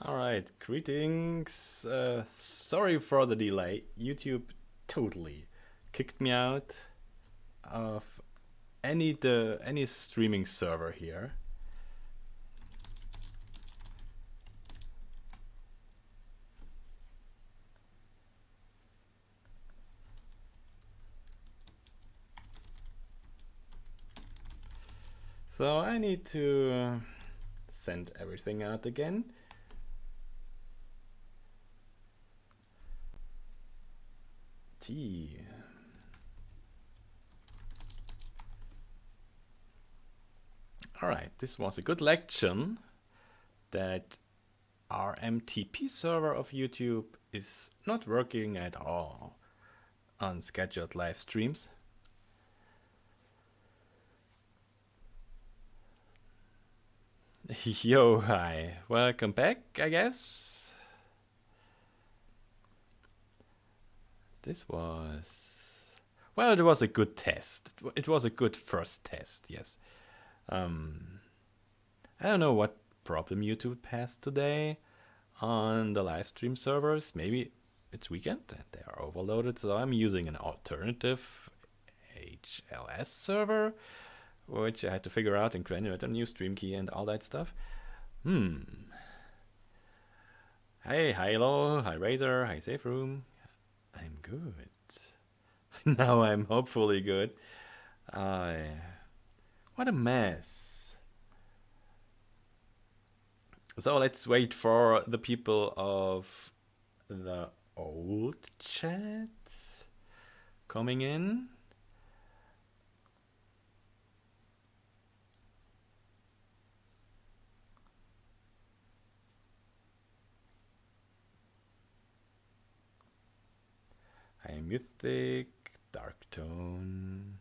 All right, greetings. Sorry for the delay. YouTube totally kicked me out of any streaming server here. So I need to send everything out again. T. Alright, this was a good lection that our MTP server of YouTube is not working at all on scheduled live streams. Yo, hi. Welcome back, I guess. This was... Well, it was a good test. It was a good first test, yes. I don't know what problem YouTube has today on the live stream servers. Maybe it's weekend and they are overloaded, so I'm using an alternative HLS server, which I had to figure out and create a new stream key and all that stuff. Hey, hello, hi Razor, hi Safe Room. I'm good. Now I'm hopefully good. What a mess. So let's wait for the people of the old chats coming in. Hi Mythic, Dark Tone.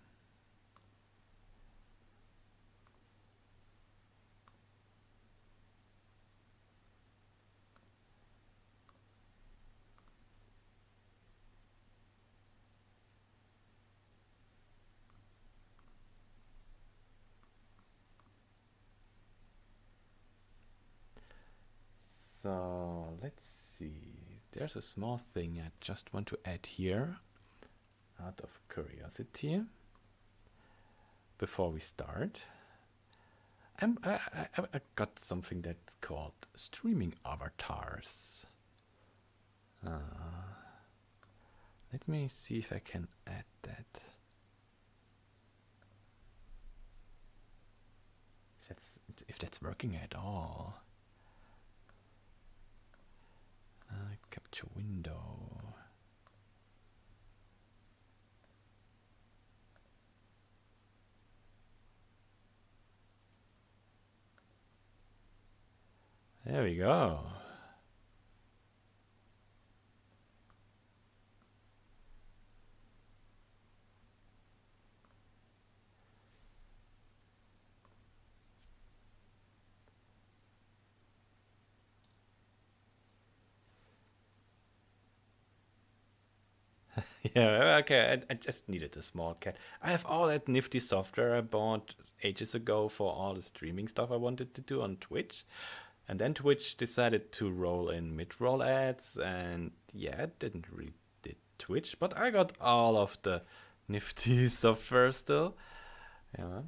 So let's see. There's a small thing I just want to add here out of curiosity before we start. I got something that's called streaming avatars. Let me see if I can add that. If that's working at all. Capture window. There we go. Yeah, okay, I just needed a small cat. I have all that nifty software I bought ages ago for all the streaming stuff I wanted to do on Twitch. And then Twitch decided to roll in mid-roll ads, and yeah, it didn't really did Twitch, but I got all of the nifty software still. Yeah.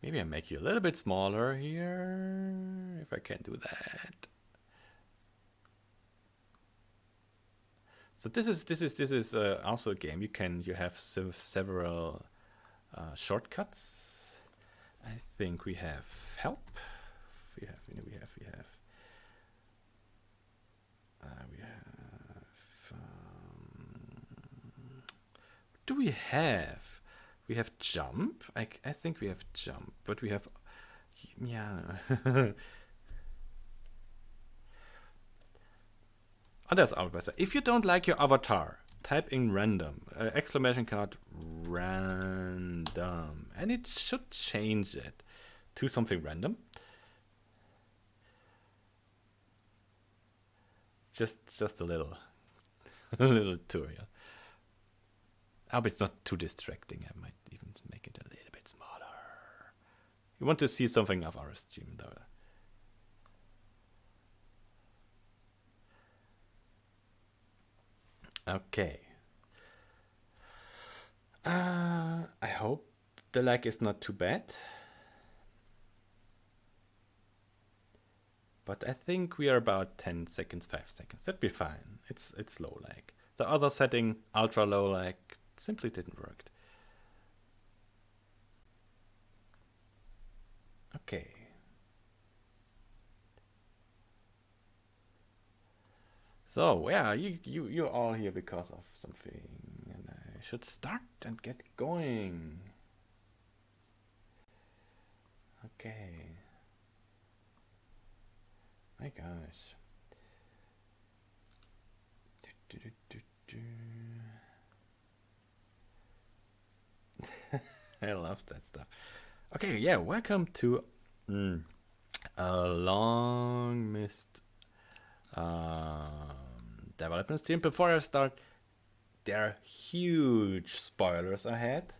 Maybe I make you a little bit smaller here, if I can do that. So this is also a game. You have several shortcuts. I think we have help. We have. Do we have? We have jump. I think we have jump, but we have. Yeah. Oh, that's our better. If you don't like your avatar, type in random, exclamation card random, and it should change it to something random. Just a little, a little tutorial. I hope it's not too distracting. I might even make it a little bit smaller. You want to see something of our stream, though. Okay. I hope the lag is not too bad. But I think we are about 10 seconds, 5 seconds. That'd be fine. It's low lag. The other setting, ultra low lag, simply didn't work. Okay. So yeah, you're all here because of something, and I should start and get going. Okay. My gosh. Do, do, do, do, do. I love that stuff. Okay, yeah, welcome to a long missed development stream. Before I start, there are huge spoilers ahead.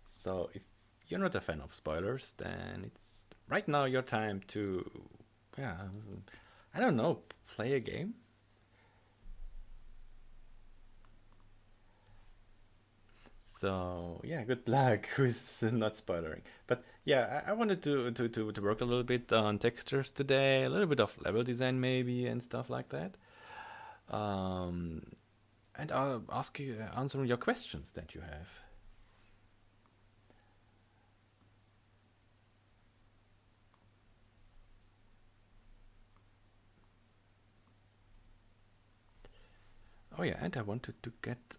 So if you're not a fan of spoilers, then it's right now your time to, yeah, I don't know, play a game. So yeah, good luck with not spoiling. But yeah, I wanted to work a little bit on textures today, a little bit of level design maybe and stuff like that. Um, and I'll answer your questions that you have. Oh yeah, and I wanted to get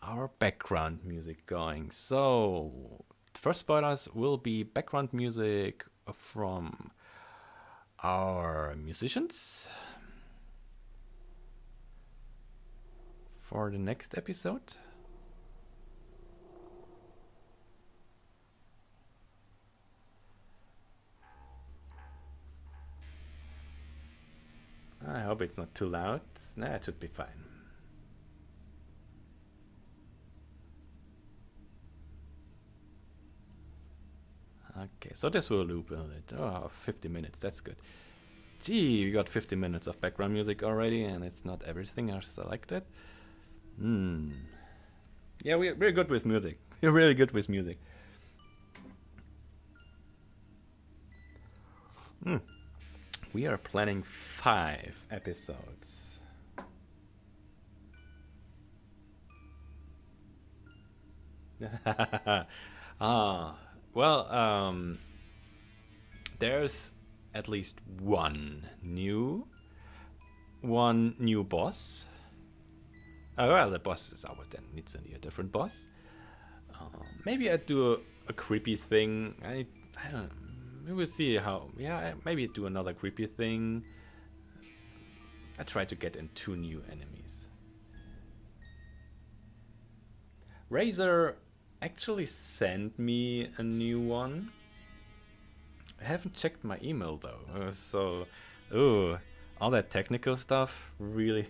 our background music going. So the first spoilers will be background music from our musicians for the next episode. I hope it's not too loud. Nah, it should be fine. Okay, so this will loop a little. Oh, 50 minutes, that's good. Gee, we got 50 minutes of background music already, and it's not everything are selected. Yeah, we're good with music. We're really good with music. We are planning 5 episodes. Well, there's at least one new boss. Oh, well, the boss is always then needs a different boss. Maybe I do a creepy thing. I don't know. We will see how. Yeah, maybe do another creepy thing. I try to get in 2 new enemies. Razor actually sent me a new one. I haven't checked my email though, so all that technical stuff really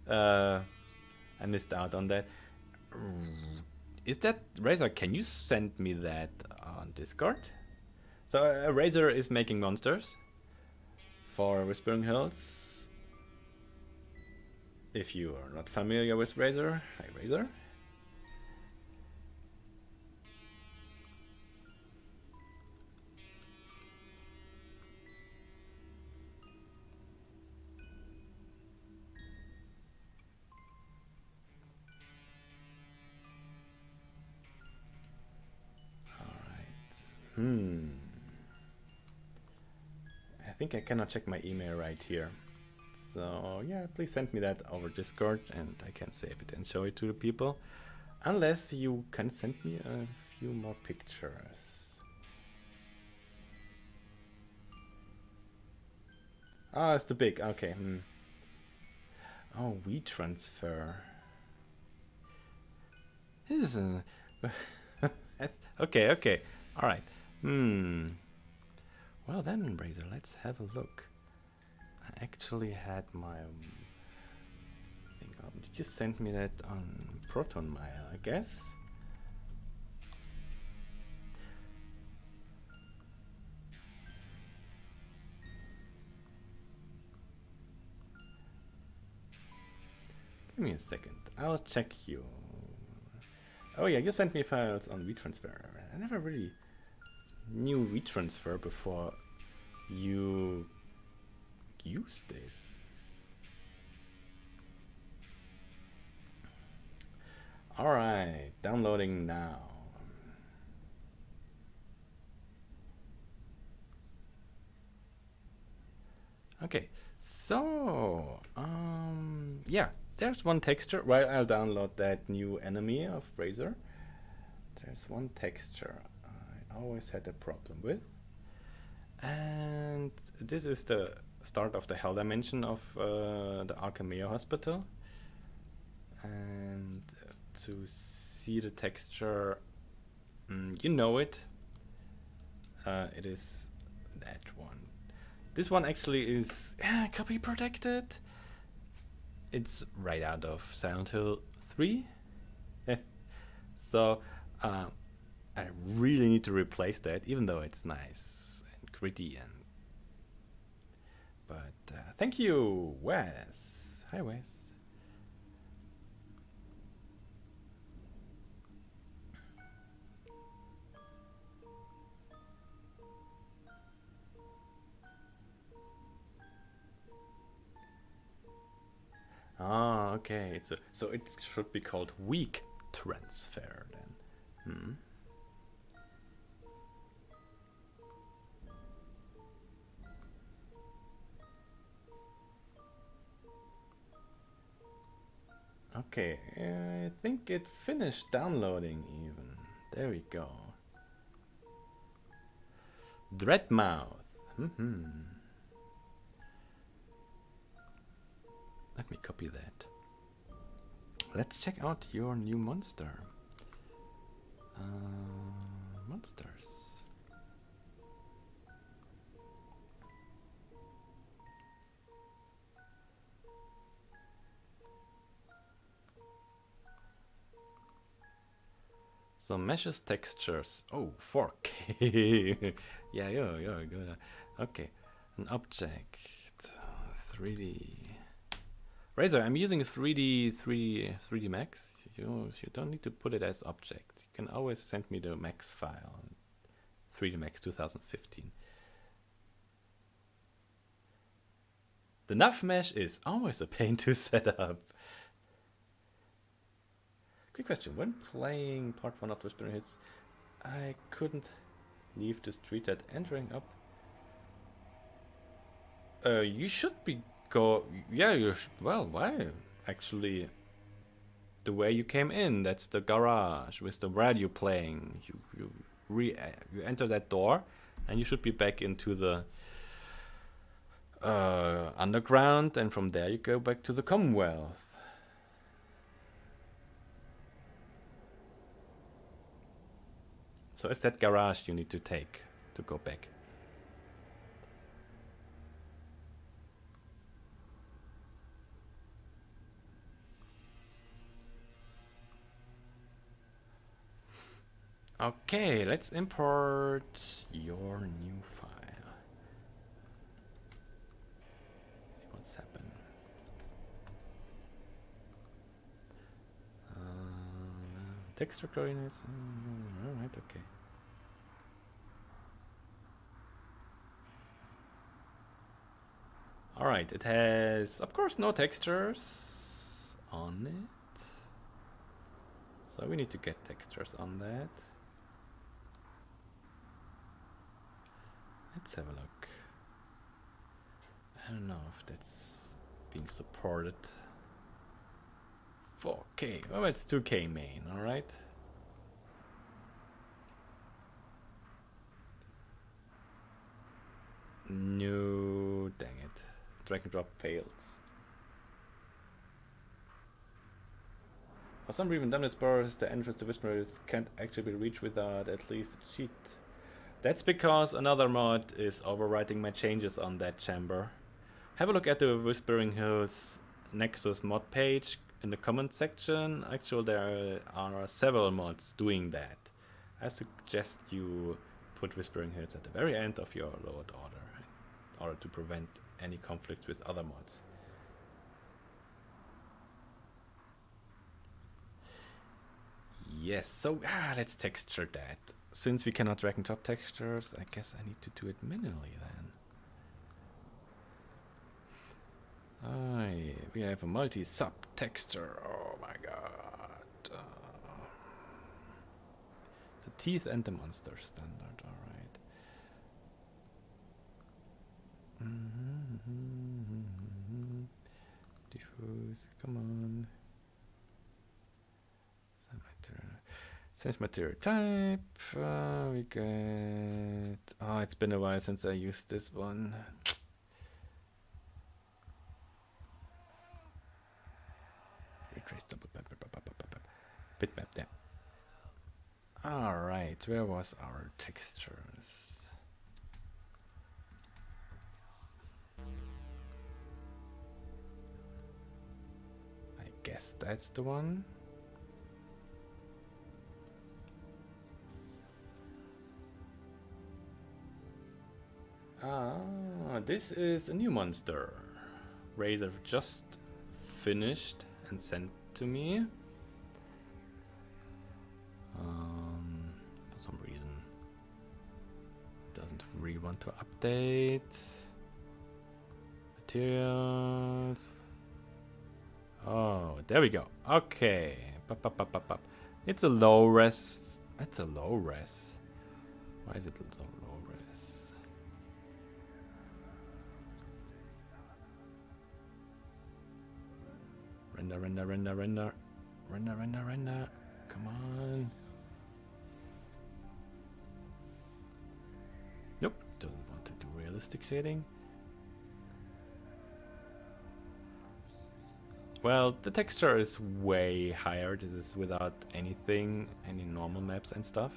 I missed out on that. Is that Razor? Can you send me that on Discord? So Razor is making monsters for Whispering Hills. If you are not familiar with Razor, hi Razor. I think I cannot check my email right here. So yeah, please send me that over Discord and I can save it and show it to the people. Unless you can send me a few more pictures. Ah, it's too big. Okay. Oh, we transfer. This is a okay. All right. Well then, Razor, let's have a look. I actually had my thing on. Did you send me that on ProtonMail, I guess? Give me a second. I'll check you. Oh yeah, you sent me files on WeTransfer. I never really knew WeTransfer before you used it. Alright, downloading now. Okay, so yeah, there's one texture. Well, I'll download that new enemy of Razor. There's one texture I always had a problem with, and this is the start of the Hell Dimension of the Arkham Hospital. And to see the texture, you know it. It is that one. This one actually is copy protected. It's right out of Silent Hill 3. So I really need to replace that, even though it's nice and gritty. But thank you, Wes. Hi, Wes. Ah, okay. So it should be called weak transfer then. Okay, I think it finished downloading even. There we go. Dreadmouth. Let me copy that. Let's check out your new monster. Monsters. So meshes textures. Oh, 4K. Yeah, you're good. Okay, an object. 3D. Razor, I'm using 3D Max. You don't need to put it as object. You can always send me the Max file. 3D Max 2015. The nav mesh is always a pain to set up. Quick question: when playing part 1 of Whispering Hits, I couldn't leave the street at entering up. You should be yeah, well, why? Actually, the way you came in, that's the garage with the radio playing. You enter that door, and you should be back into the underground, and from there you go back to the Commonwealth. So it's that garage you need to take to go back. Okay, let's import your new file. See what's happened. Texture coordinates. Alright, okay. Alright, it has, of course, no textures on it. So we need to get textures on that. Let's have a look. I don't know if that's being supported. 4K. Oh, it's 2K main, alright. No, dang it. Drag and drop fails. For some reason, damn it, bars, the entrance to Whisperers can't actually be reached without at least a cheat. That's because another mod is overwriting my changes on that chamber. Have a look at the Whispering Hills Nexus mod page in the comment section. Actually, there are several mods doing that. I suggest you put Whispering Hills at the very end of your load order in order to prevent any conflict with other mods. Yes, so let's texture that. Since we cannot drag and drop textures, I guess I need to do it manually then. We have a multi-sub texture. Oh my god. The teeth and the monster standard, alright. Diffuse, come on. Change material type. We get. Oh, it's been a while since I used this one. Retrace double bitmap. Yeah. All right. Where was our textures? I guess that's the one. This is a new monster. Razor just finished and sent to me. For some reason, doesn't really want to update. Materials. Oh, there we go. Okay. It's a low res. It's a low res. Why is it so low res? Render. Come on. Nope, doesn't want to do realistic shading. Well, the texture is way higher. This is without anything, any normal maps and stuff.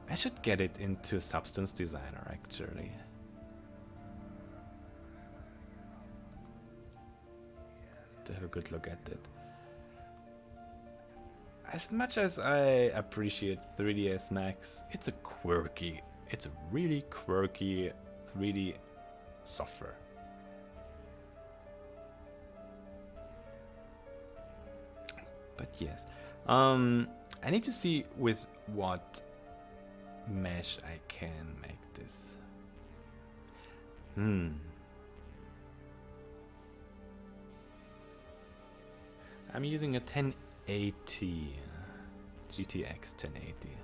I should get it into Substance Designer actually. To have a good look at it. As much as I appreciate 3ds Max, it's a really quirky 3D software. But yes, I need to see with what mesh I can make this. I'm using a 1080 GTX 1080.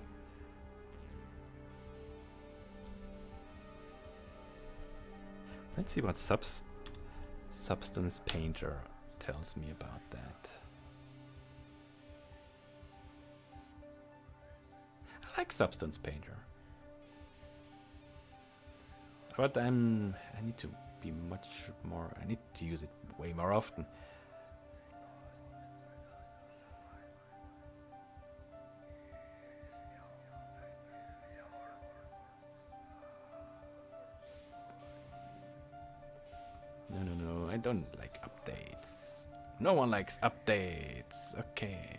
Let's see what Substance Painter tells me about that. I like Substance Painter, but I need to be much more. I need to use it way more often. No, I don't like updates. No one likes updates. Okay.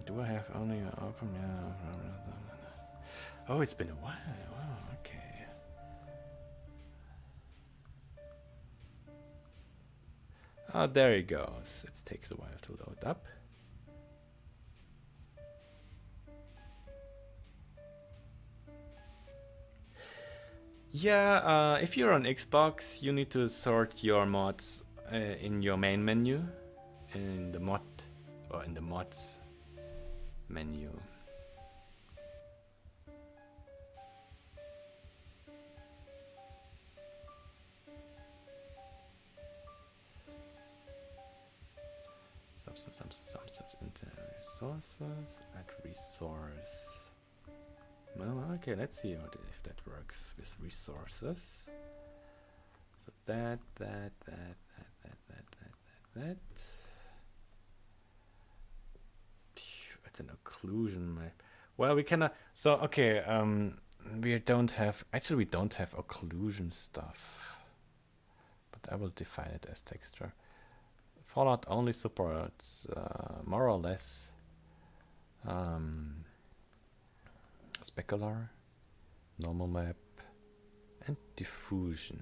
Do I have only open? Yeah. Oh, it's been a while. Oh, okay. Oh, there it goes. It takes a while to load up. Yeah, if you're on Xbox, you need to sort your mods in your main menu, in the mods menu. Substance into resources, add resource. Well, okay, let's see if that works with resources. So that. It's an occlusion map. Well, we cannot. So okay, we don't have occlusion stuff, but I will define it as texture. Fallout only supports more or less specular, normal map, and diffusion.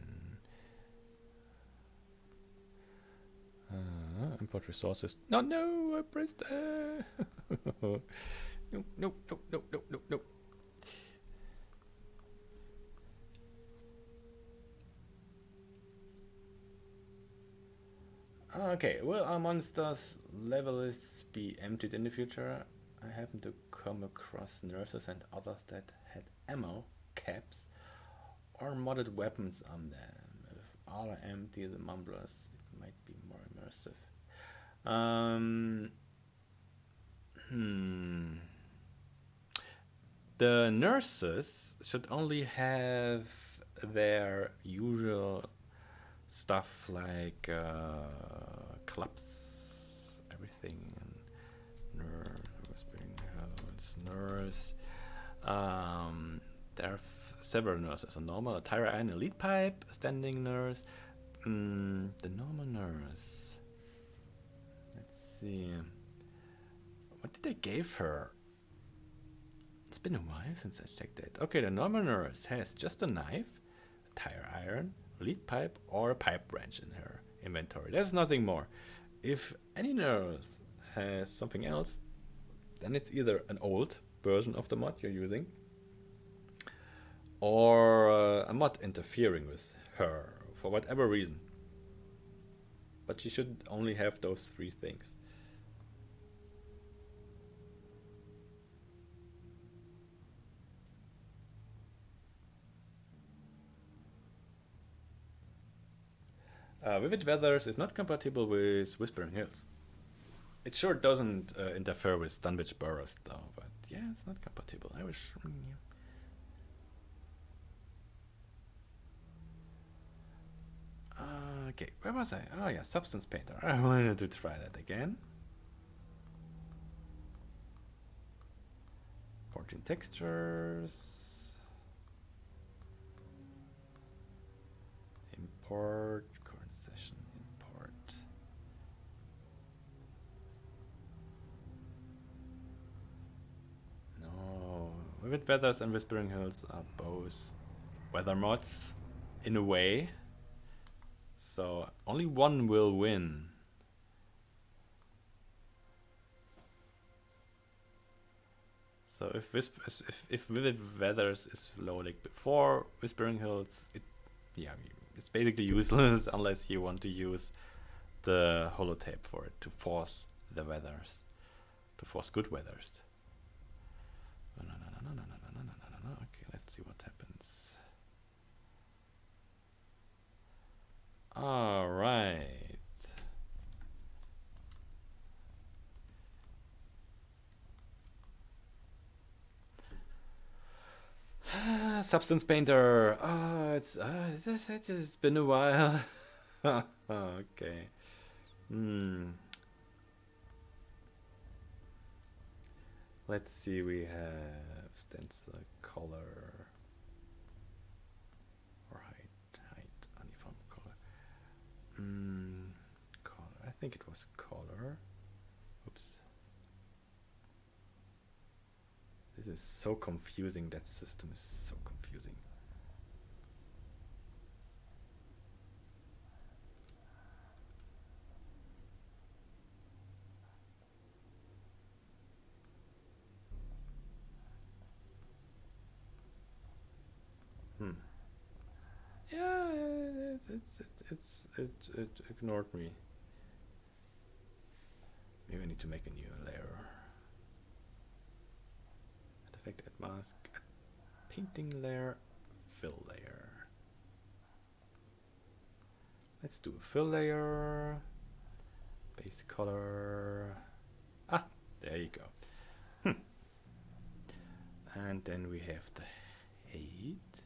I'm import resources. No, no, I pressed. No, no, no, no, no, no, no. Okay, will our monsters' levels be emptied in the future? I happen to come across nurses and others that had ammo caps or modded weapons on them. If all are empty, the mumblers, it might be more immersive. The nurses should only have their usual stuff like clubs, everything, nurse. There are several nurses: a normal, a tire iron, a lead pipe, a standing nurse. The normal nurse. Let's see. What did they give her? It's been a while since I checked it. Okay, the normal nurse has just a knife, a tire iron, lead pipe, or a pipe wrench in her inventory. There's nothing more. If any nurse has something else, then it's either an old version of the mod you're using, or a mod interfering with her for whatever reason. But she should only have those three things. Vivid Weathers is not compatible with Whispering Hills. It sure doesn't interfere with Dunwich Burrows though, but yeah, it's not compatible. I wish. Okay, where was I? Oh yeah, Substance Painter. I wanted to try that again. 14 textures. Import. Current session. Import. No. Vivid Weathers and Whispering Hills are both weather mods in a way. So only one will win. So if Vivid Weathers is low like before Whispering Hills, it's basically useless unless you want to use the holotape for it to force the weathers, to force good weathers. No. Okay, let's see what happens. All right. Substance Painter. Oh, it's been a while. Okay. Let's see. We have stencil color or height, uniform color. Color. I think it was color. Oops. This is so confusing. That system is so confusing. Yeah, it ignored me. Maybe I need to make a new layer. Effect, add mask, add painting layer, fill layer. Let's do a fill layer, base color. Ah, there you go. And then we have the height.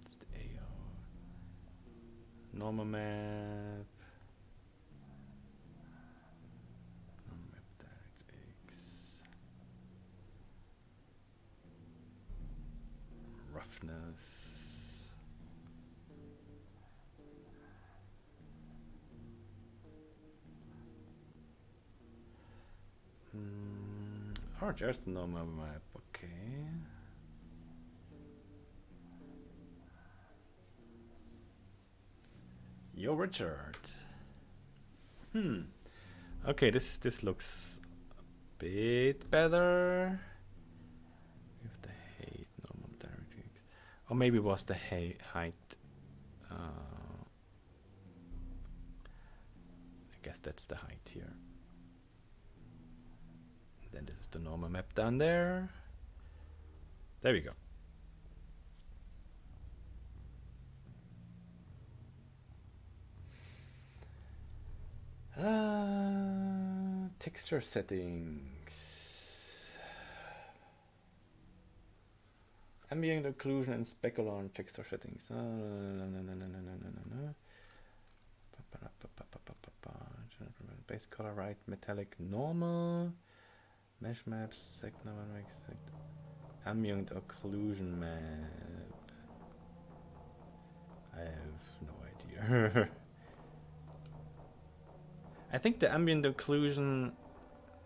It's the AO. Normal map. Roughness. Oh, just the normal map. Okay. Yo, Richard. Okay, this looks a bit better. With the height, normal directions. Or maybe it was the height. I guess that's the height here. And then this is the normal map down there. There we go. Texture settings. Ambient occlusion and specular on texture settings. Base color right, metallic normal. Mesh maps, ambient occlusion map. I have no idea. I think the ambient occlusion,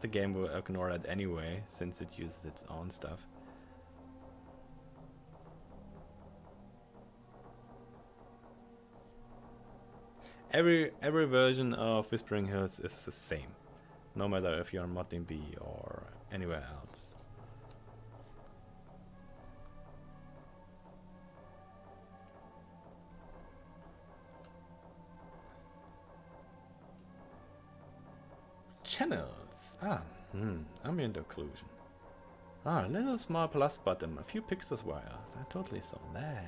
the game will ignore that anyway, since it uses its own stuff. Every version of Whispering Hills is the same, no matter if you're on Modding B or anywhere else. Channels. Ambient occlusion. A little small plus button, a few pixels wires. I totally saw that.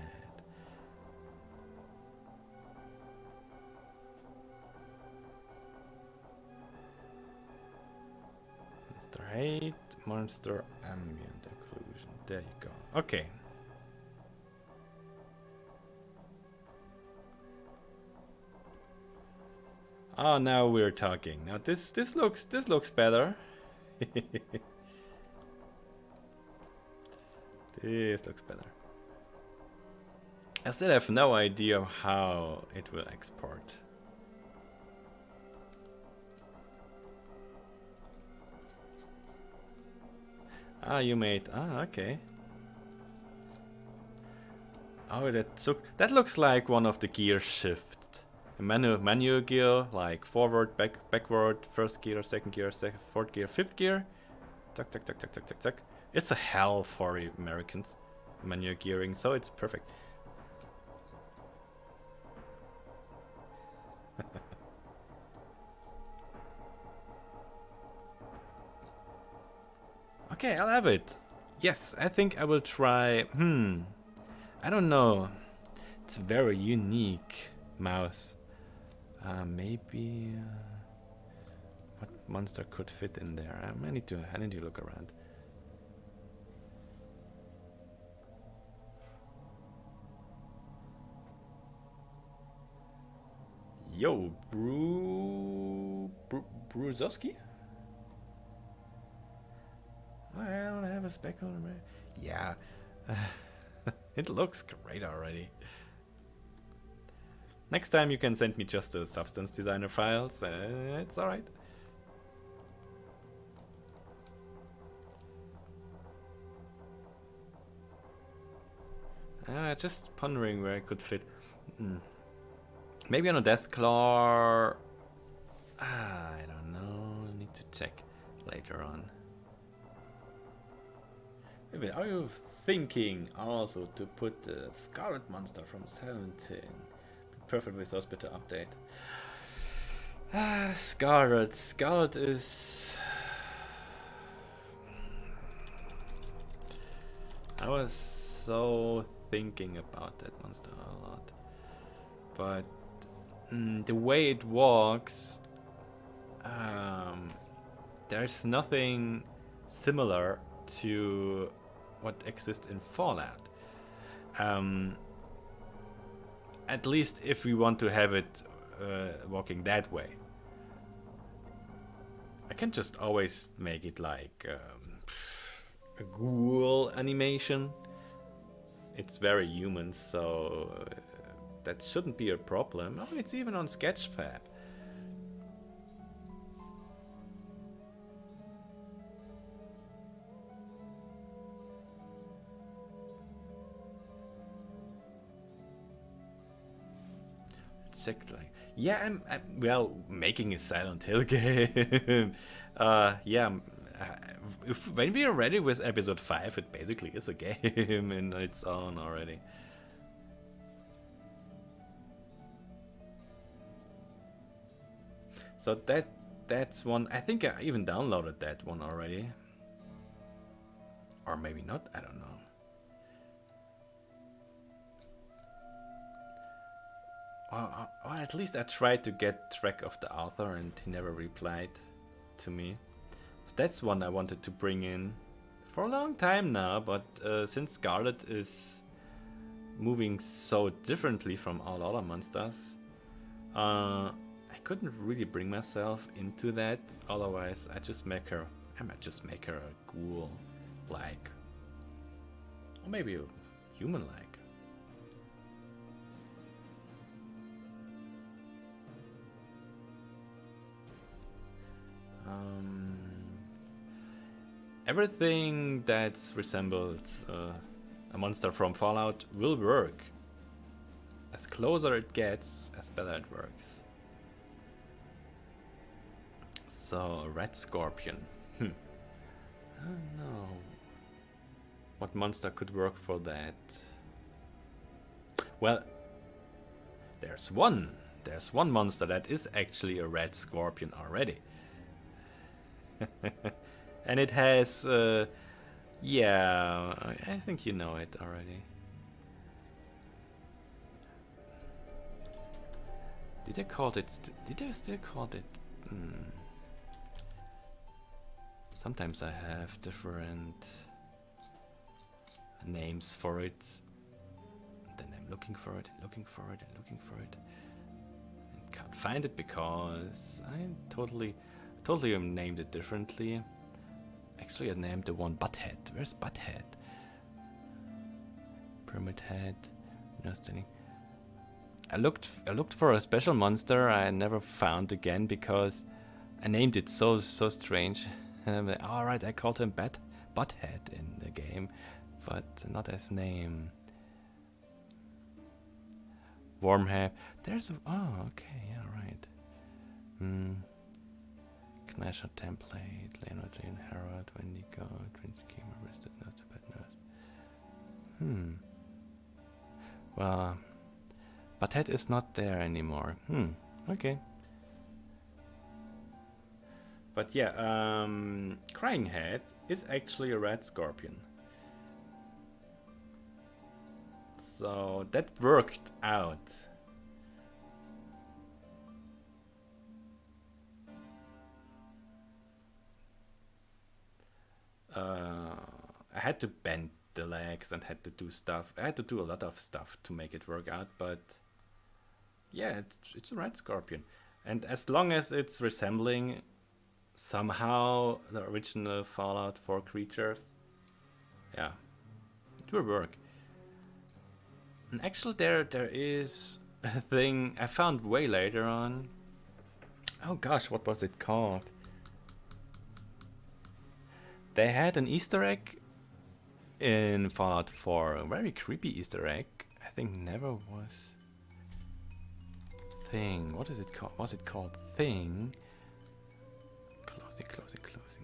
Monster height, monster ambient occlusion. There you go. Okay. Oh, now we're talking. Now this looks better. This looks better. I still have no idea how it will export. You made. Okay. Oh, that looks like one of the gear shifts. A manual gear, like forward, backward, first gear, second gear, fourth gear, fifth gear. Tuck, tuck, tuck, tuck, tuck, tuck, tuck. It's a hell for Americans, manual gearing, so it's perfect. Okay, I'll have it. Yes, I think I will try. I don't know. It's a very unique mouse. Maybe what monster could fit in there? I need to look around. Yo, Bruzowski? I don't have a speckle. Yeah, it looks great already. Next time you can send me just the Substance Designer files. It's alright. Just pondering where I could fit. Maybe on a Deathclaw. I don't know. I need to check later on. Maybe are you thinking also to put the Scarlet Monster from 17? Perfect with Hospital update. Scarlet is. I was so thinking about that monster a lot, but the way it walks, there's nothing similar to what exists in Fallout. At least if we want to have it walking that way. I can just always make it like a ghoul animation. It's very human, so that shouldn't be a problem. Oh, it's even on Sketchfab. check. Like, yeah, I'm well making a Silent Hill game. Yeah. If when we are ready with episode 5, it basically is a game in its own already. So that's one. I think I even downloaded that one already, or maybe not. I don't know. Or at least I tried to get track of the author, and he never replied to me. So that's one I wanted to bring in for a long time now. But since Scarlet is moving so differently from all other monsters, I couldn't really bring myself into that. Otherwise, I might just make her a ghoul, like, or maybe a human-like. Everything that resembles a monster from Fallout will work. As closer it gets, as better it works. So, a red scorpion. I don't know. What monster could work for that? Well, there's one monster that is actually a red scorpion already. And it has, yeah, I think you know it already. Did I still call it? Sometimes I have different names for it. Then I'm looking for it, and can't find it because I totally named it differently. Actually, I named the one Butthead. Where's Butthead? Pyramid Head. No standing. I looked for a special monster I never found again because I named it so strange. And I'm like, all right, I called him Butthead in the game, but not as name. Wormhead. There's a, oh, okay, yeah, right. Knasher template, Leonard Jane Harrod, Wendigo, Twin Schema, Rested Nurse, Bad Nurse. Well, Butthead is not there anymore. Okay. But yeah, Crying Head is actually a red scorpion. So that worked out. I had to bend the legs and had to do stuff. I had to do a lot of stuff to make it work out, but yeah, it's a red scorpion. And as long as it's resembling somehow the original Fallout 4 creatures, yeah, it will work. And actually there is a thing I found way later on. Oh gosh, what was it called? They had an Easter egg in Fallout 4, a very creepy Easter egg. I think never was Thing. What is it called? Was it called Thing? Closing.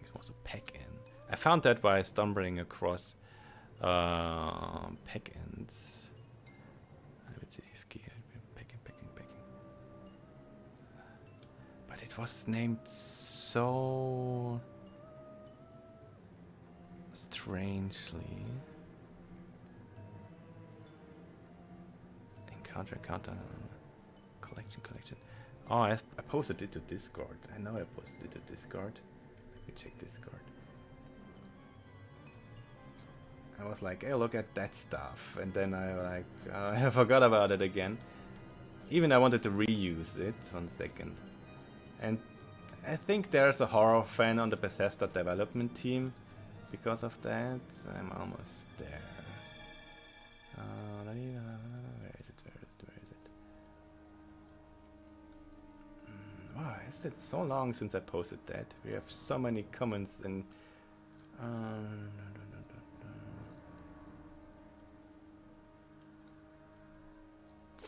It was a pack-in. I found that by stumbling across pack-ins. Let's see if packing. But it was named so strangely. Encounter. Collection. Oh, I posted it to Discord. I know I posted it to Discord. Let me check Discord. I was like, hey, look at that stuff. And then I forgot about it again. Even I wanted to reuse it. 1 second. And I think there's a horror fan on the Bethesda development team. Because of that, I'm almost there. Where is it? Wow, it's so long since I posted that. We have so many comments and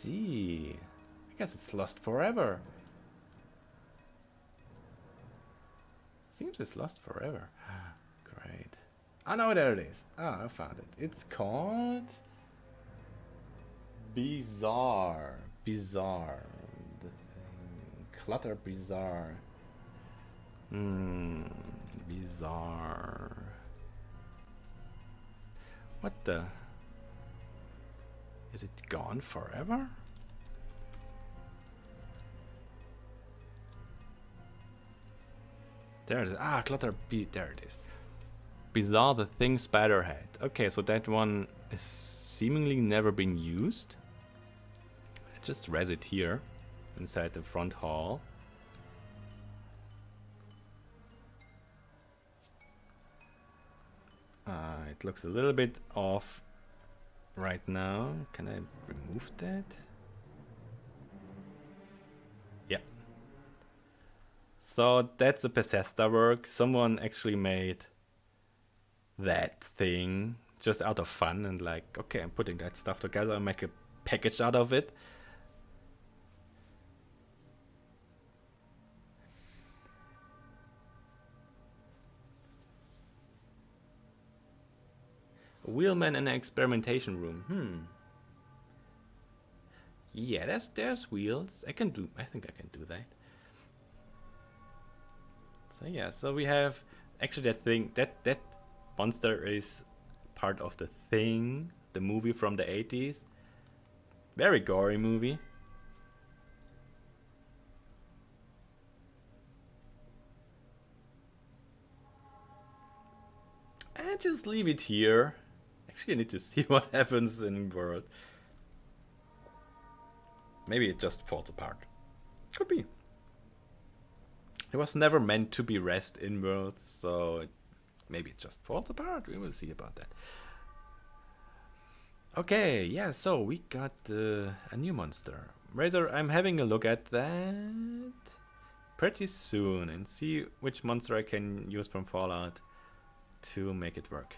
gee, I guess it's lost forever. Seems it's lost forever. Great. Oh no, there it is. Ah, I found it. It's called Bizarre. Bizarre. Clutter Bizarre. Bizarre. What the? Is it gone forever? There it is. Ah, Clutter B. There it is. Bizarre the Thing Spiderhead. Okay, so that one is seemingly never been used. I just res it here inside the front hall. It looks a little bit off right now. Can I remove that? Yeah. So that's a Bethesda work. Someone actually made that thing just out of fun and like, okay, I'm putting that stuff together and make a package out of it. A wheelman in an experimentation room. Yeah, there's wheels. I think I can do that. So yeah, so we have actually that thing, that monster is part of The Thing, the movie from the 80s. Very gory movie. And just leave it here. Actually, I need to see what happens in world. Maybe it just falls apart. Could be. It was never meant to be rest in worlds, so maybe it just falls apart. We will see about that. Okay, yeah, so we got a new monster. Razor, I'm having a look at that pretty soon and see which monster I can use from Fallout to make it work.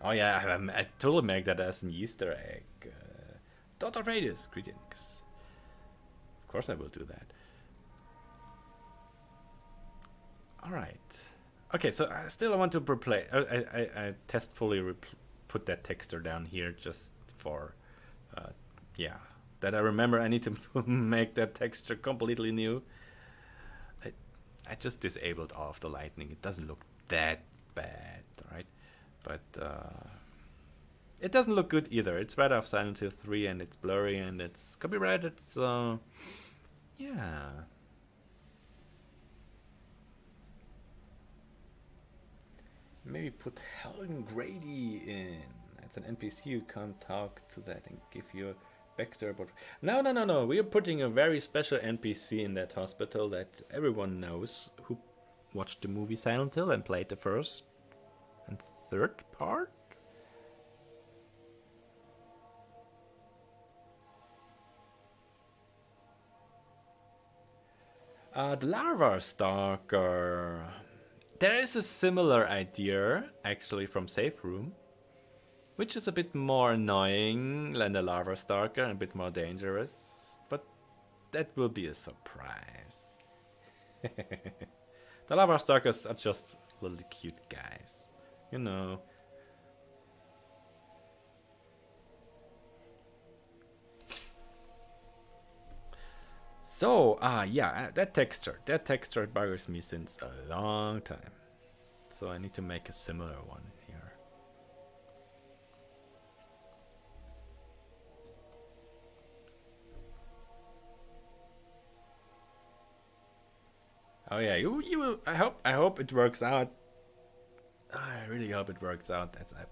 Oh yeah, I totally make that as an Easter egg. Dr. Radius, greetings. Of course I will do that. Alright. Okay, so I still want to replay. I testfully put that texture down here just for, yeah, that I remember I need to make that texture completely new. I just disabled all of the lightning. It doesn't look that bad, right? But it doesn't look good either. It's right off Silent Hill 3 and it's blurry and it's copyrighted, so yeah. Maybe put Helen Grady in. It's an NPC, you can't talk to that and give you backstory. But no. We are putting a very special NPC in that hospital that everyone knows who watched the movie Silent Hill and played the first and third part. The Larva Stalker. There is a similar idea, actually, from Safe Room, which is a bit more annoying than the Larva Stalker and a bit more dangerous, but that will be a surprise. The Larva Stalkers are just little cute guys, you know. So, yeah, that texture buggers me since a long time. So I need to make a similar one here. Oh yeah, you. I hope it works out. I really hope it works out as I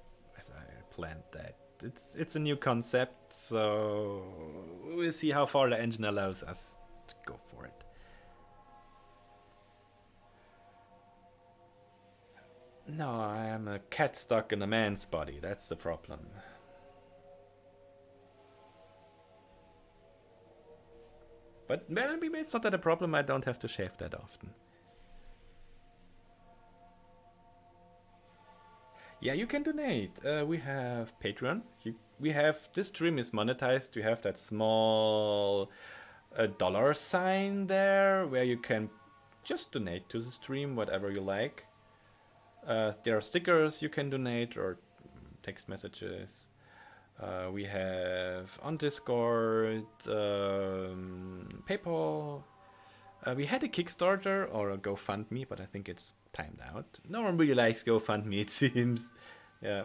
planned that. It's a new concept, so we'll see how far the engine allows us to go for it. No, I am a cat stuck in a man's body. That's the problem. But well, maybe it's not that a problem. I don't have to shave that often. Yeah, you can donate. We have Patreon. We have this stream is monetized. We have that small dollar sign there where you can just donate to the stream whatever you like. There are stickers you can donate or text messages. We have on Discord, PayPal. We had a Kickstarter or a GoFundMe, but I think it's timed out. No one really likes GoFundMe, it seems. Yeah.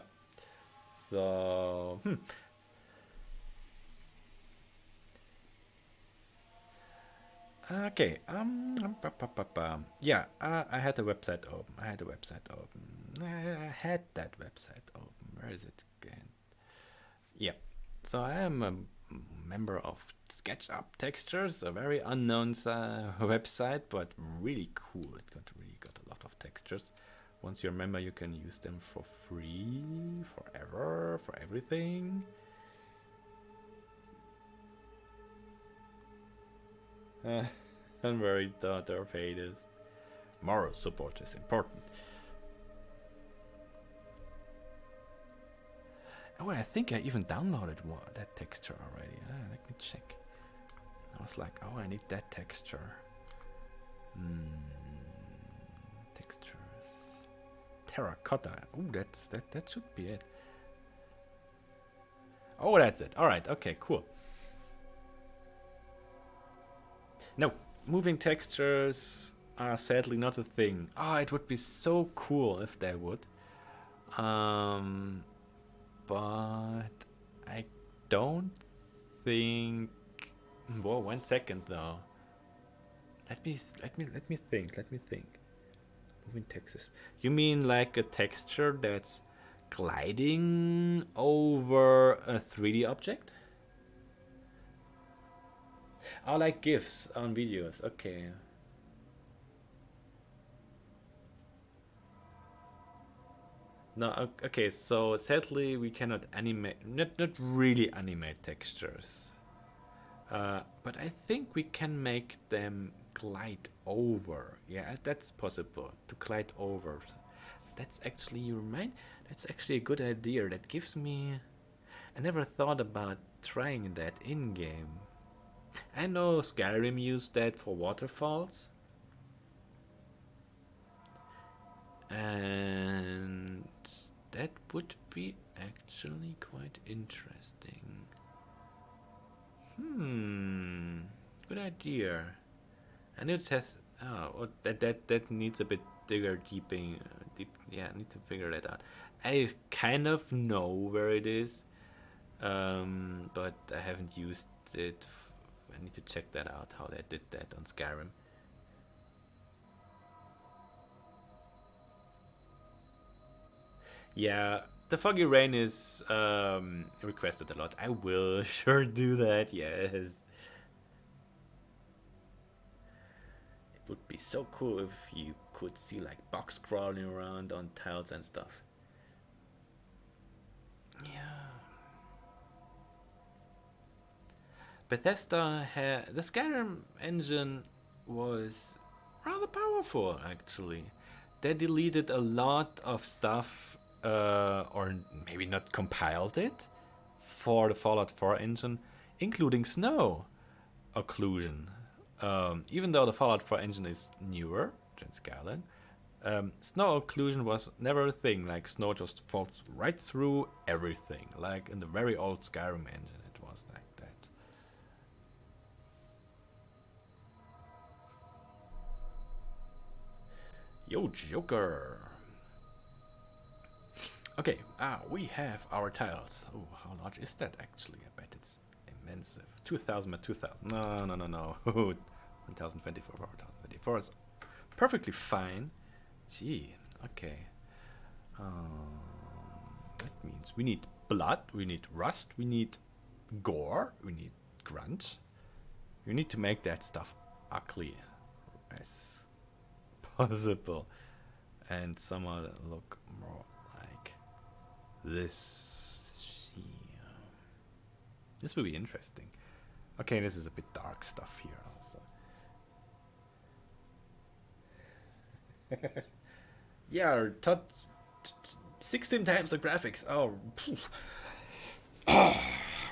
So, okay. Yeah, I had a website open. I had that website open. Where is it again? Yeah. So I am a member of SketchUp Textures, a very unknown website, but really cool. It really got a lot of textures. Once you're a member, you can use them for free, forever, for everything. I'm worried that their fate is. Moral support is important. Oh, I think I even downloaded that texture already. Let me check. I was like, oh, I need that texture. Textures. Terracotta. Oh, that should be it. Oh, that's it. All right. Okay. Cool. No, moving textures are sadly not a thing. Oh, it would be so cool if they would. But I don't think. Whoa, 1 second though. Let me think. Moving textures. You mean like a texture that's gliding over a 3D object? Oh, like GIFs on videos. Okay. No, okay, so sadly we cannot animate, not really animate textures. But I think we can make them glide over. Yeah, that's possible, to glide over. That's actually, that's actually a good idea. That gives me, I never thought about trying that in-game. I know Skyrim used that for waterfalls. And that would be actually quite interesting. Good idea. I need to test. Oh, that needs a bit deep. Yeah, I need to figure that out. I kind of know where it is, but I haven't used it. I need to check that out. How they did that on Skyrim. Yeah, the foggy rain is requested a lot. I will sure do that, yes. It would be so cool if you could see like bugs crawling around on tiles and stuff. Yeah. Bethesda had the Skyrim engine was rather powerful actually. They deleted a lot of stuff, or maybe not compiled it, for the Fallout 4 engine, including snow occlusion. Even though the Fallout 4 engine is newer than Skyrim, snow occlusion was never a thing. Like snow just falls right through everything. Like in the very old Skyrim engine, it was like that. Yo, Joker. Okay, we have our tiles. Oh, how large is that actually? I bet it's immense. 2000 by 2000. No. 1024 by 1024 is perfectly fine. Gee, okay. That means we need blood, we need rust, we need gore, we need grunge. We need to make that stuff ugly as possible. And some of them look more like this. This will be interesting. Okay, this is a bit dark stuff here also. Yeah, 16 times the graphics. Oh,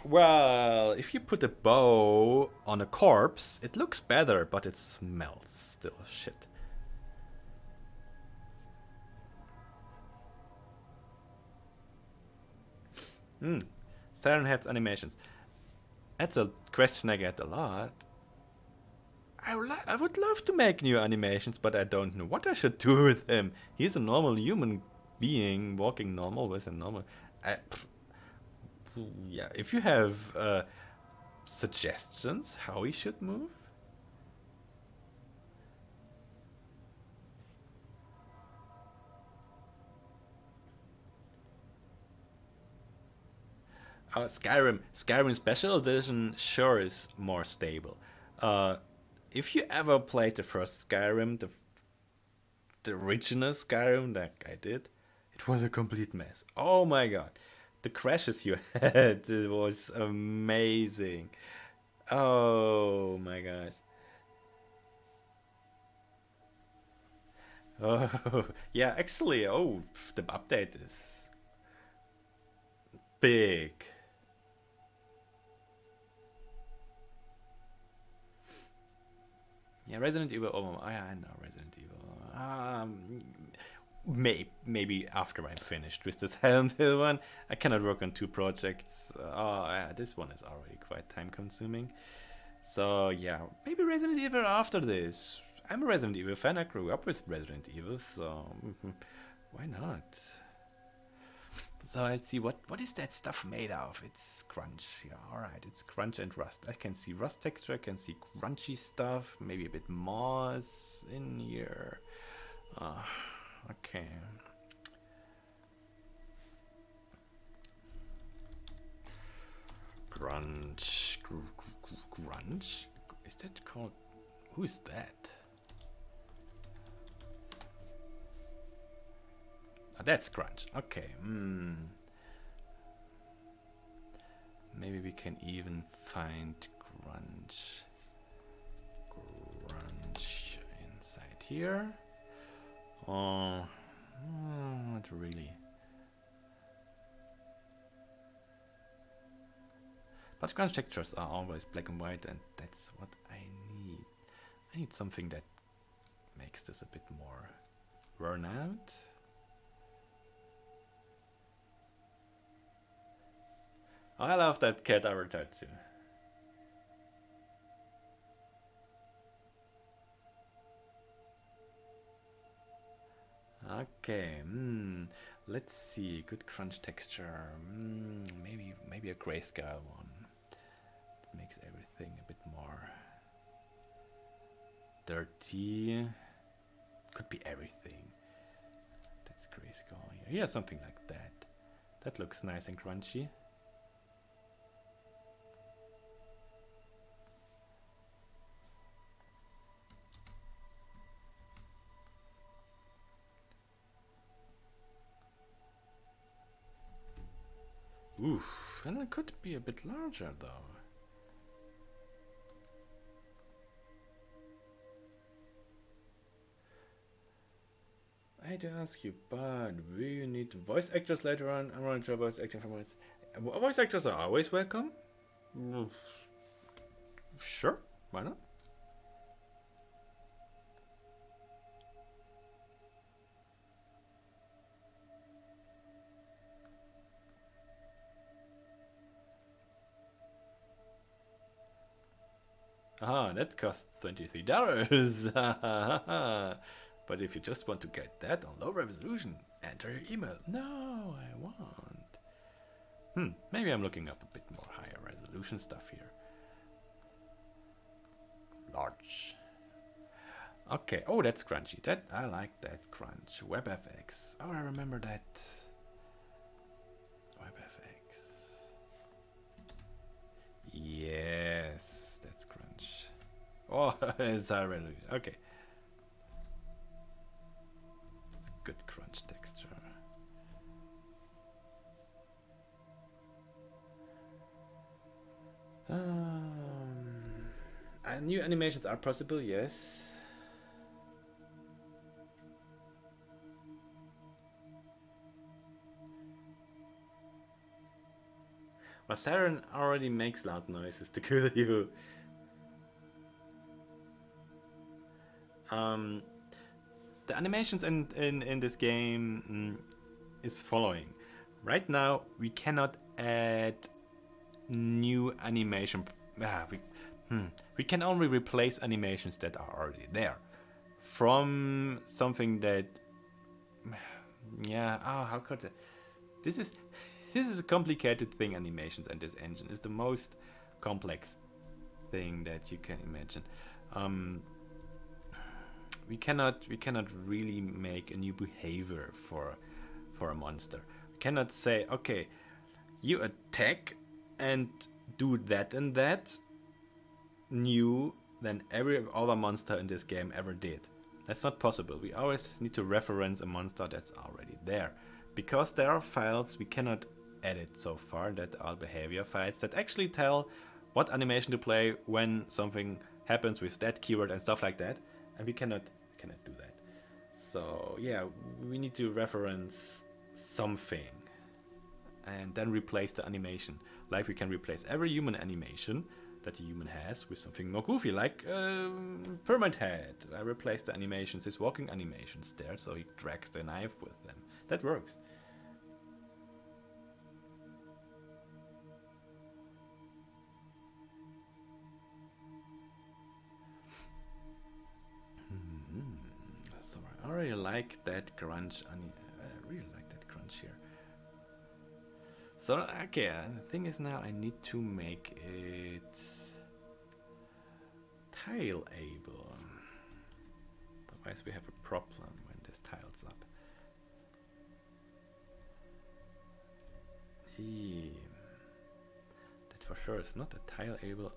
well, if you put a bow on a corpse, it looks better, but it smells still shit. Siren Head's animations. That's a question I get a lot. I would love to make new animations, but I don't know what I should do with him. He's a normal human being, walking normal with a normal... yeah, if you have suggestions how he should move? Skyrim Special Edition sure is more stable. If you ever played the first Skyrim, the original Skyrim that I did, it was a complete mess. Oh my god. The crashes you had, it was amazing. Oh my gosh. Oh, yeah, actually, the update is big. Yeah, Resident Evil. Oh, I know Resident Evil. Maybe after I'm finished with the Silent Hill one. I cannot work on two projects. Yeah, this one is already quite time consuming. So yeah, maybe Resident Evil after this. I'm a Resident Evil fan. I grew up with Resident Evil, so why not? So let's see, what is that stuff made of? It's crunch. Yeah, alright, it's crunch and rust. I can see rust texture, I can see crunchy stuff, maybe a bit moss in here. Okay. Grunge. Grunge? Is that called... Who's that? Oh, that's crunch. Okay. Maybe we can even find grunge inside here. Not really. But grunge textures are always black and white, and that's what I need. I need something that makes this a bit more worn out. I love that cat avatar too. Okay, let's see. Good crunch texture. Maybe a grayscale one. That makes everything a bit more dirty. Could be everything. That's grayscale here. Yeah, something like that. That looks nice and crunchy. Oof, and it could be a bit larger though. I hate to ask you, but will you need voice actors later on? I'm not sure voice acting from voice. Voice actors are always welcome. Sure, why not? That costs $23. But if you just want to get that on low resolution, enter your email. No, I won't. Maybe I'm looking up a bit more higher resolution stuff here. Large. Okay, oh, that's crunchy. I like that crunch. WebFX. Oh, I remember that. WebFX. Yes, that's crunch. Oh, it's high resolution. Okay. It's a good crunch texture. New animations are possible, yes. A siren already makes loud noises to kill you. The animations in this game is following. Right now, we cannot add new animation. We can only replace animations that are already there from something that. Yeah. Oh, how could it? This is a complicated thing. Animations and this engine is the most complex thing that you can imagine. We cannot really make a new behavior for a monster. We cannot say, okay, you attack and do that and that new than every other monster in this game ever did. That's not possible. We always need to reference a monster that's already there. Because there are files we cannot edit so far that are behavior files that actually tell what animation to play when something happens with that keyword and stuff like that. And we cannot do that. So yeah, we need to reference something and then replace the animation. Like we can replace every human animation that a human has with something more goofy, like Pyramid Head. I replaced the animations, his walking animations there, so he drags the knife with them. That works. So I already like that crunch. I really like that crunch here. So okay, the thing is now I need to make it tile-able. Otherwise we have a problem when this tiles up. That for sure is not a tile-able.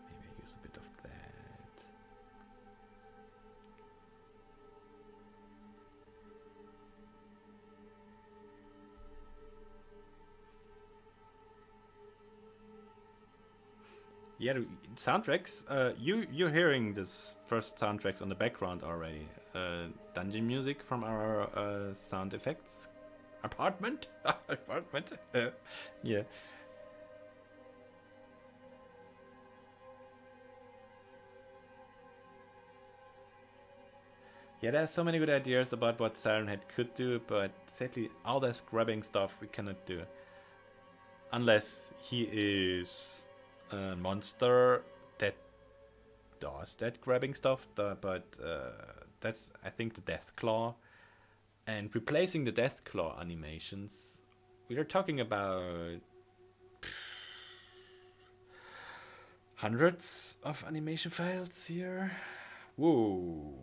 Maybe I use a bit of that. Yeah, soundtracks. You're hearing this first soundtracks on the background already. Dungeon music from our sound effects apartment. Apartment. Yeah. Yeah, there's so many good ideas about what Siren Head could do, but sadly, all this grabbing stuff we cannot do. Unless he is a monster that does that grabbing stuff, but that's, I think, the Death Claw. And replacing the Death Claw animations, we are talking about hundreds of animation files here. Whoa.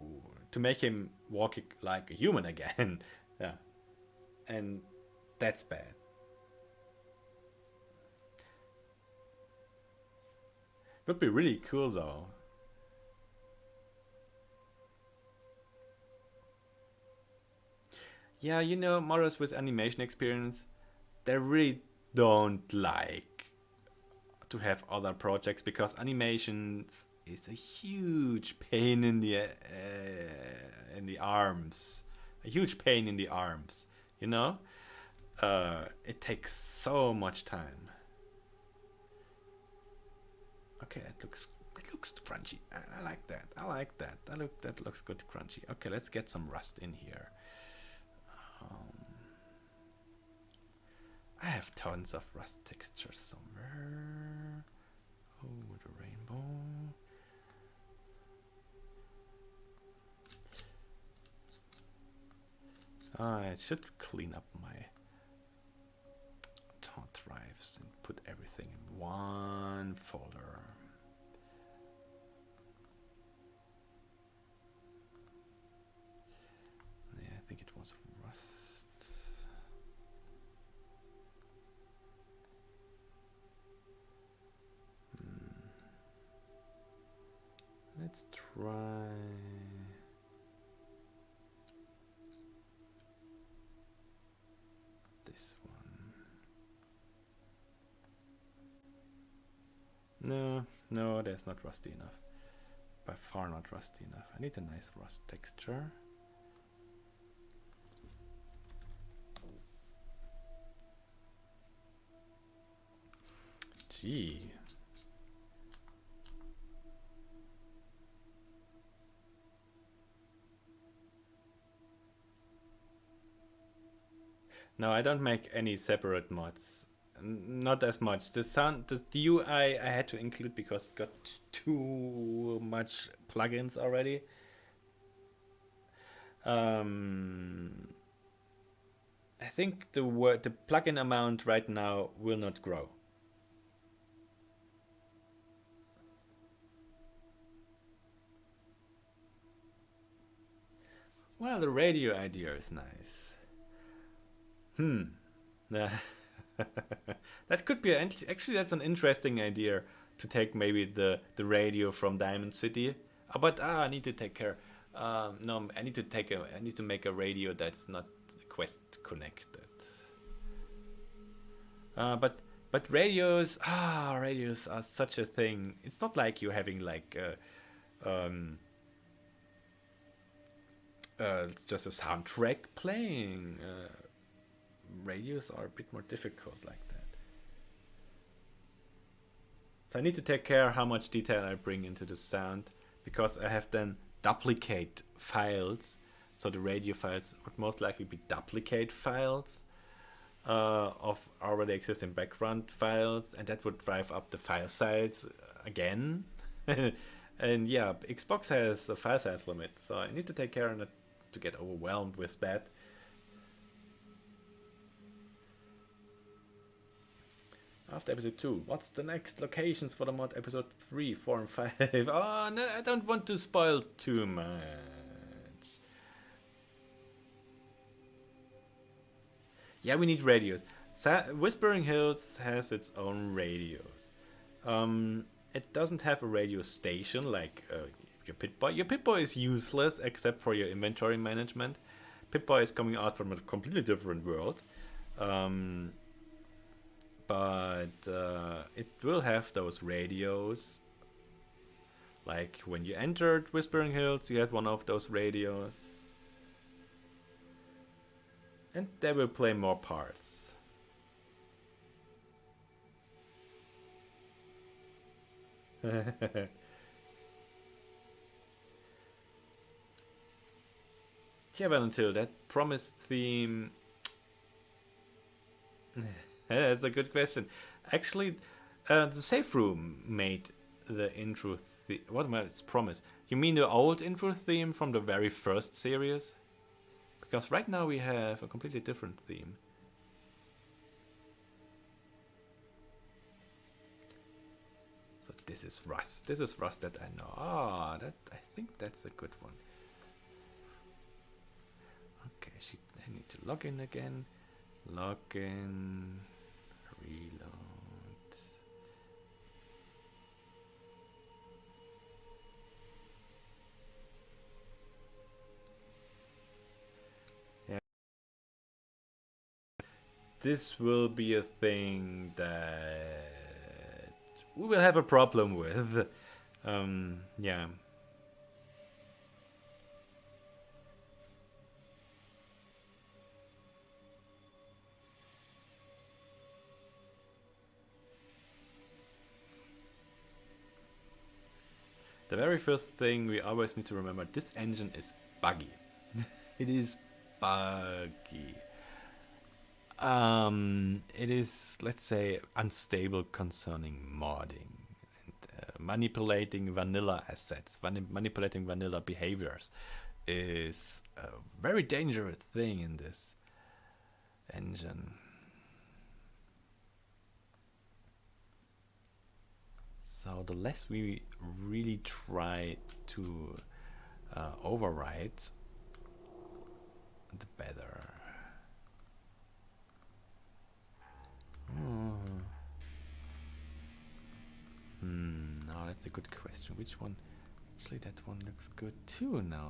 To make him walk like a human again. Yeah. And that's bad. Would be really cool though. Yeah, you know, models with animation experience, they really don't like to have other projects because animations is a huge pain in the arms. A huge pain in the arms, you know? It takes so much time. Okay, it looks crunchy. I like that. I like that. That looks good crunchy. Okay, let's get some rust in here. I have tons of rust textures somewhere. Oh, the rainbow. I should clean up my taunt drives and put everything in one folder. Yeah, I think it was rust. Let's try this one. No, that's not rusty enough. By far not rusty enough. I need a nice rust texture. Gee. No, I don't make any separate mods. Not as much. The UI I had to include because it got too much plugins already. I think the plugin amount right now will not grow. Well, the radio idea is nice. That could be actually that's an interesting idea to take maybe the radio from Diamond City. But I need to take care. No, I need to make a radio that's not Quest connected. But radios are such a thing. It's not like you're having like it's just a soundtrack playing. Radios are a bit more difficult like that. So I need to take care how much detail I bring into the sound, because I have then duplicate files. So the radio files would most likely be duplicate files of already existing background files, and that would drive up the file size again. And yeah, Xbox has a file size limit, so I need to take care not to get overwhelmed with that. After episode 2, what's the next locations for the mod episode 3, 4 and 5? Oh no, I don't want to spoil too much. Yeah, we need radios. Whispering Hills has its own radios. It doesn't have a radio station like your Pip-Boy. Your Pip-Boy is useless except for your inventory management. Pip-Boy is coming out from a completely different world. But it will have those radios. Like when you entered Whispering Hills, you had one of those radios. And they will play more parts. Yeah, but until that promised theme... That's a good question. Actually, the safe room made the intro theme. What am I? It's promise. You mean the old intro theme from the very first series? Because right now we have a completely different theme. So this is Rust. This is Rust that I know. Ah, that I think that's a good one. Okay, I need to log in again. Log in. Reload. Yeah. This will be a thing that we will have a problem with. Yeah. The very first thing we always need to remember, this engine is buggy. It is buggy. It is, let's say, unstable concerning modding and manipulating vanilla assets, manipulating vanilla behaviors is a very dangerous thing in this engine. So the less we really try to overwrite, the better. Now that's a good question. Which one? Actually, that one looks good too now.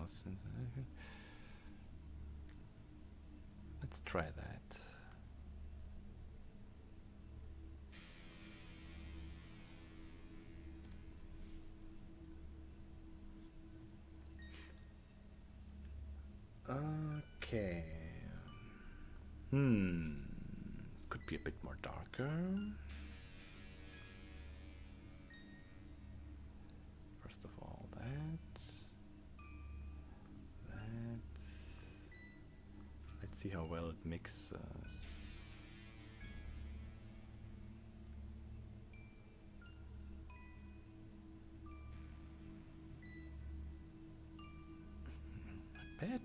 Let's try that. Okay. Could be a bit more darker. Let's see how well it mixes.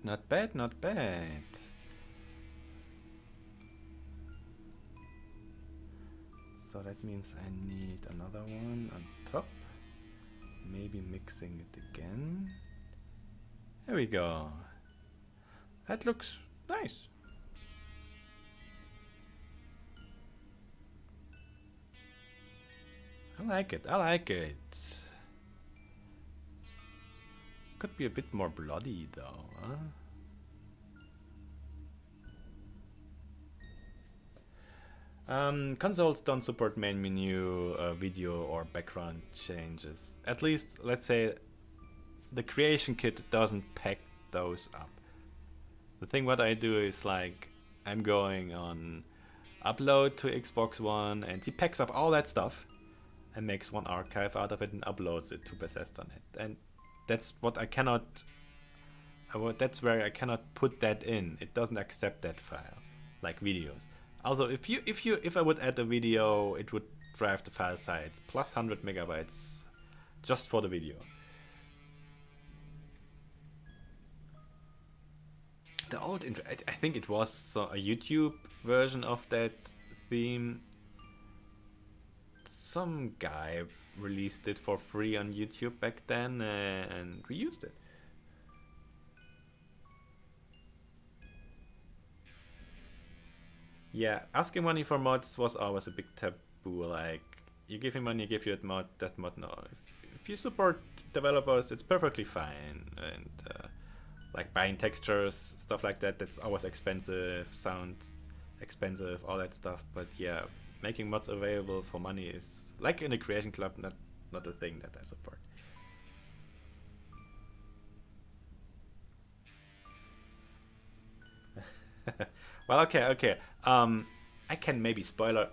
Not bad, not bad. So that means I need another one on top. Maybe mixing it again. There we go. That looks nice. I like it, I like it. Could be a bit more bloody though, huh? Consoles don't support main menu, video or background changes. At least, let's say, the creation kit doesn't pack those up. The thing what I do is like, I'm going on upload to Xbox One and he packs up all that stuff and makes one archive out of it and uploads it to Bethesda.net. And that's what I cannot, that's where I cannot put that in. It doesn't accept that file, like videos. Although if I would add a video, it would drive the file size plus 100 megabytes just for the video. The old intro, I think it was a YouTube version of that theme. Some guy released it for free on YouTube back then, and we used it. Yeah, asking money for mods was always a big taboo. Like, you give him money, give you a mod, that mod no. If you support developers, it's perfectly fine. And like buying textures, stuff like that, that's always expensive, sound expensive, all that stuff. But yeah, making mods available for money is, like in a creation club, not a thing that I support. Well, okay. I can maybe spoiler.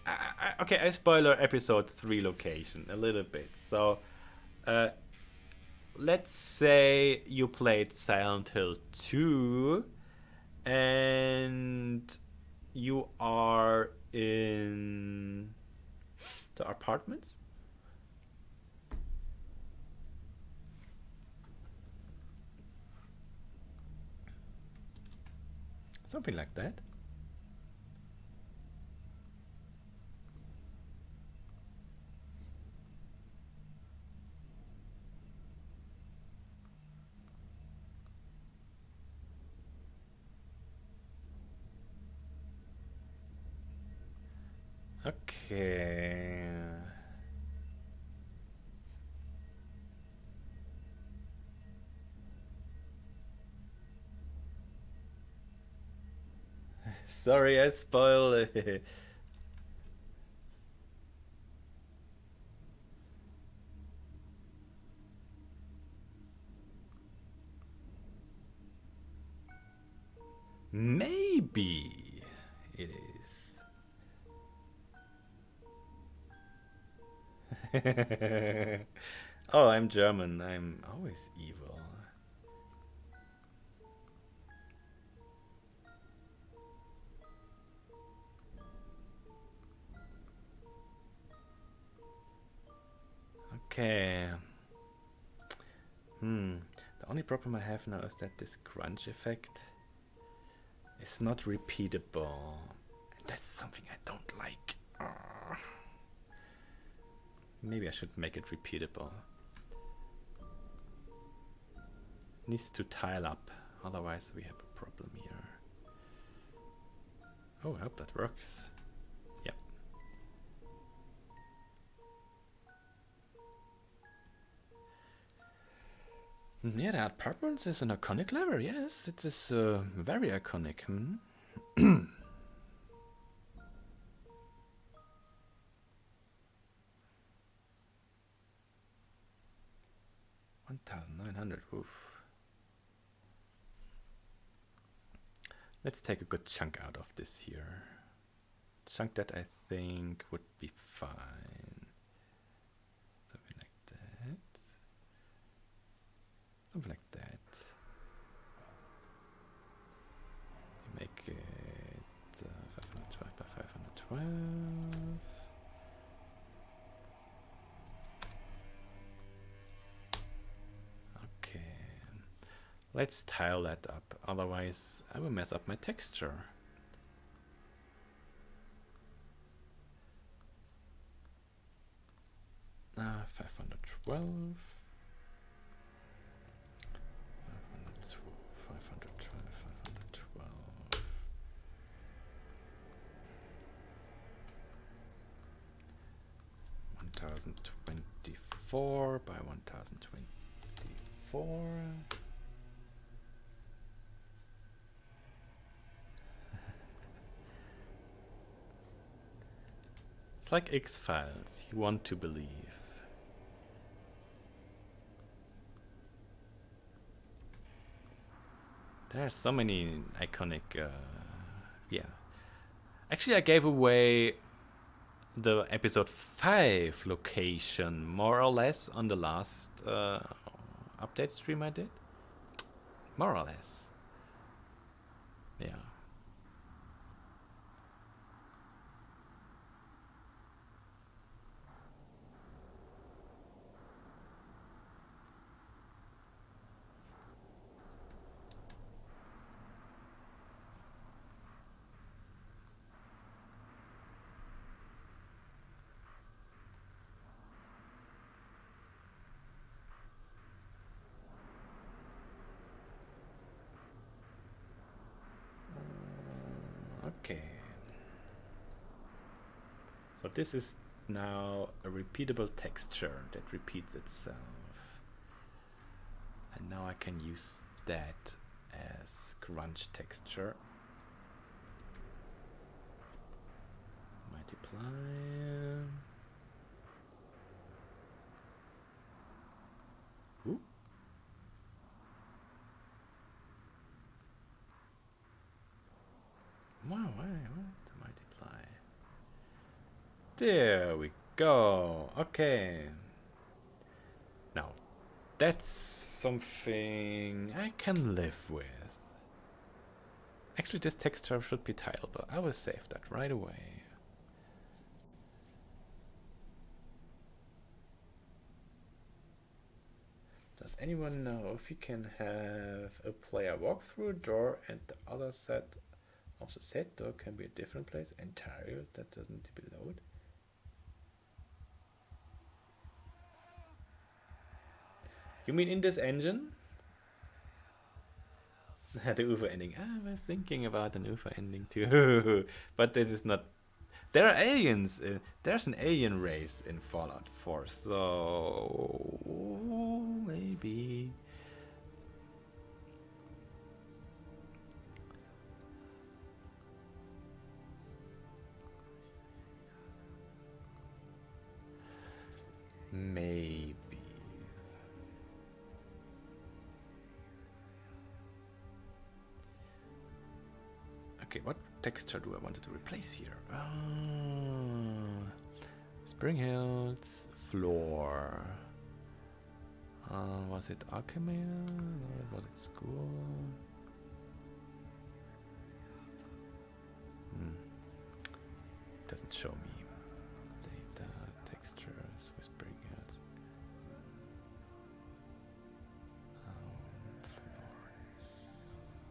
I spoiler episode 3 location a little bit. So, let's say you played Silent Hill 2, and you are in the apartments. Something like that. Okay. Sorry, I spoiled it. Maybe it is. Oh, I'm German. I'm always evil. Okay. The only problem I have now is that this crunch effect is not repeatable. And that's something I don't like. Maybe I should make it repeatable. Needs to tile up, otherwise we have a problem here. Oh, I hope that works. Yep. Yeah, the apartments is an iconic level, yes. It is very iconic. 1,900, oof. Let's take a good chunk out of this here. Chunk that I think would be fine. Something like that. Something like that. Make it 512 by 512. Okay. Let's tile that up, otherwise I will mess up my texture. Ah, 512. 1024 by 1024. It's like X-Files, you want to believe. There are so many iconic, yeah. Actually, I gave away the episode 5 location, more or less, on the last update stream I did. More or less. Yeah. Okay. So this is now a repeatable texture that repeats itself. And now I can use that as grunge texture. Multiply. Ooh. Wow, why to multiply? There we go. Okay. Now, that's something I can live with. Actually, this texture should be tileable. I will save that right away. Does anyone know if you can have a player walk through a door and the other side of the set door can be a different place entirely? That doesn't need to be loaded. You mean in this engine? The UFO ending. I was thinking about an UFO ending too. But this is not. There are aliens. There's an alien race in Fallout 4. So maybe. Maybe. Okay, what texture do I want to replace here? Spring Hills, floor. Was it alchemy? Was it school? Doesn't show me. Data, textures, Whispering Hills.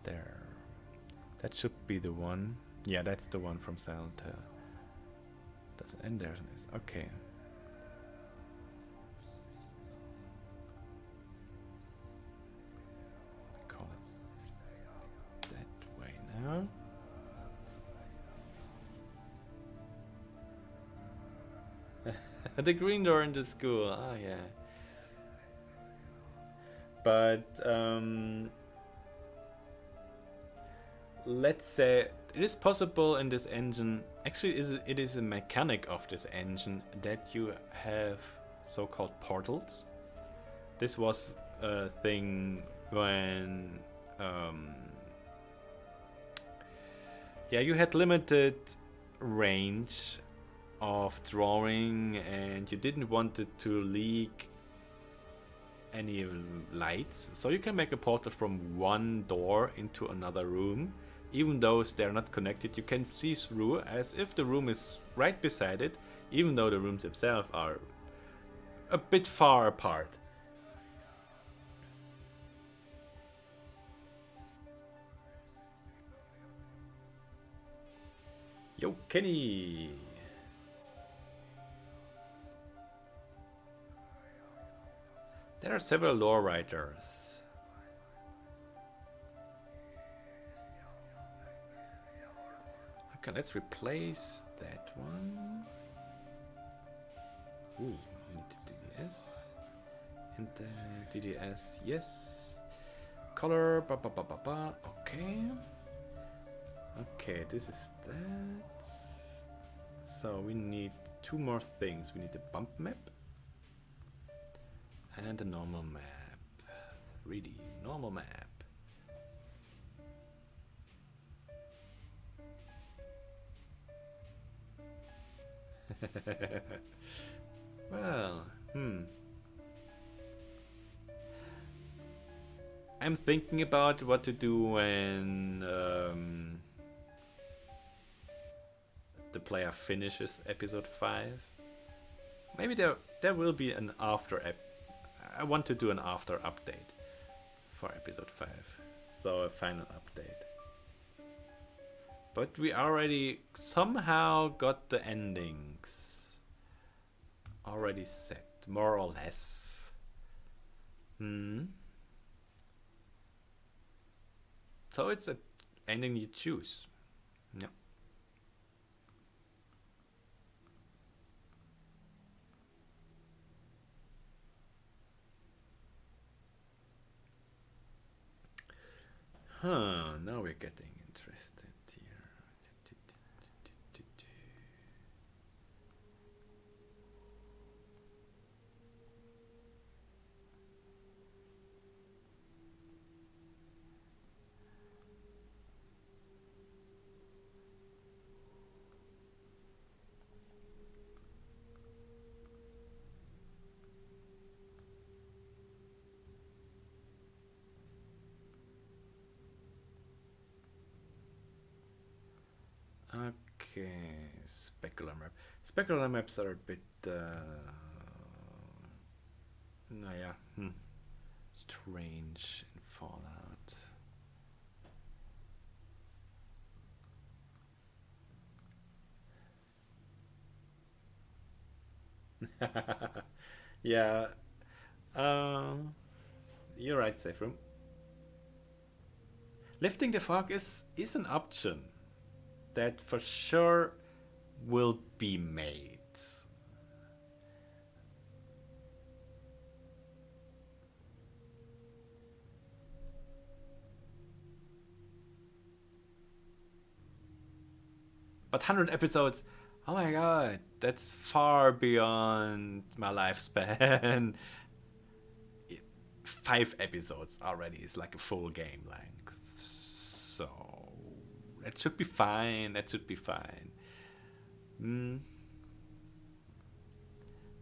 There. That should be the one. Yeah, that's the one from Silent Hill. Doesn't end there. Okay. Call it that way now. The green door in the school. Ah, yeah. But let's say it is possible in this engine. Actually, it is a mechanic of this engine that you have so-called portals. This was a thing when yeah, you had limited range of drawing and you didn't want it to leak any lights, so you can make a portal from one door into another room. Even though they're not connected, you can see through as if the room is right beside it, even though the rooms themselves are a bit far apart. Yo, Kenny! There are several lore writers. Okay, let's replace that one. Ooh, need DDS. And DDS, yes. Color, okay. Okay, this is that. So we need two more things. We need a bump map and a normal map. 3D normal map. Well, I'm thinking about what to do when the player finishes episode 5. Maybe there will be an after I want to do an after update for episode 5. So a final update. But we already somehow got the endings already set, more or less. So it's an ending you choose. Yeah. Now we're getting interested here. Okay, specular map. Specular maps are a bit, strange in Fallout. Yeah, you're right, safe room. Lifting the fog is an option that for sure will be made. But 100 episodes, oh my god, that's far beyond my lifespan. 5 episodes already is like a full game length. So that should be fine. That should be fine.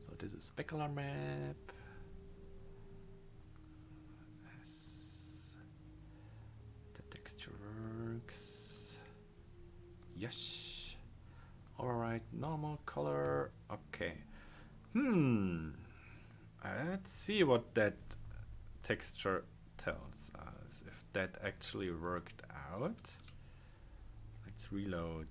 So this is specular map. Yes. The texture works. Yes. Alright, normal color. Okay. Let's see what that texture tells us. If that actually worked out. Let's reload.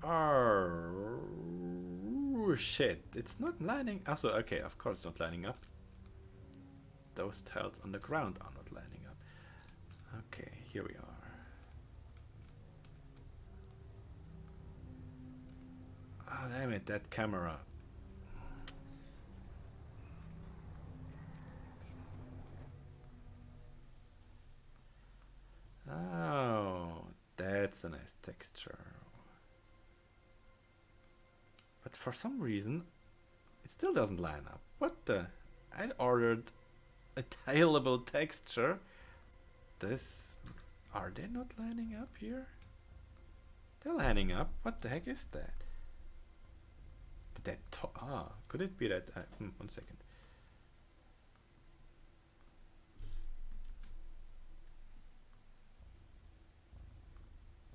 Oh shit, it's not lining. Also, okay, of course, not lining up. Those tiles on the ground are not lining up. Okay, here we are. Oh, damn it, that camera. Oh, that's a nice texture. But for some reason, it still doesn't line up. What the? I ordered a tileable texture. This Are they not lining up here? They're lining up. What the heck is that? Did that could it be that? 1 second.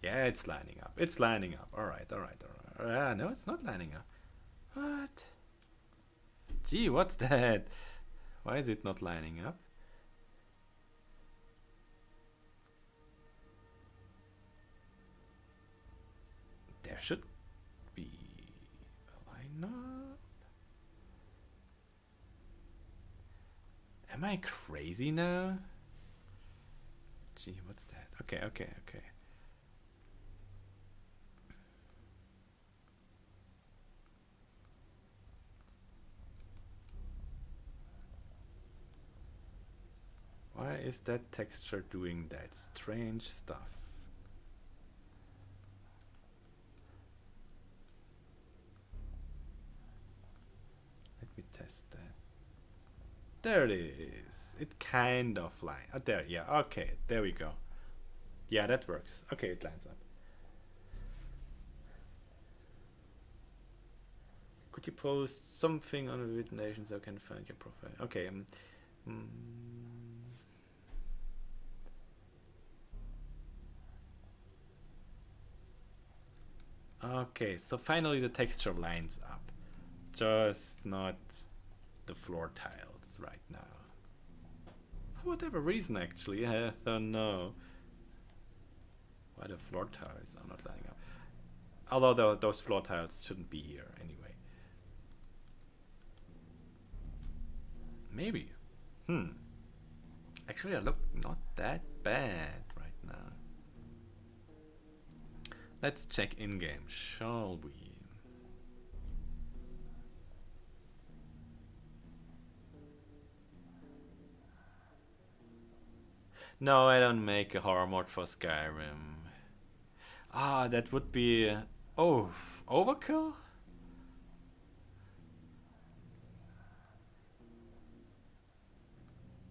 Yeah, it's lining up. It's lining up. All right, all right, all right. No, it's not lining up. What? Gee, what's that? Why is it not lining up? There should be a line up. Am I crazy now? Gee, what's that? Okay, okay, okay. Why is that texture doing that strange stuff? Let me test that. There it is. It kind of line. There, yeah, okay, there we go. Yeah, that works. Okay, it lines up. Could you post something on Vivid Nation so I can find your profile? Okay, okay, so finally the texture lines up. Just not the floor tiles right now. For whatever reason, actually, I don't know why the floor tiles are not lining up. Although those floor tiles shouldn't be here anyway. Maybe. Actually, I look not that bad right now. Let's check in-game, shall we? No, I don't make a horror mode for Skyrim. Ah, that would be... oh, overkill?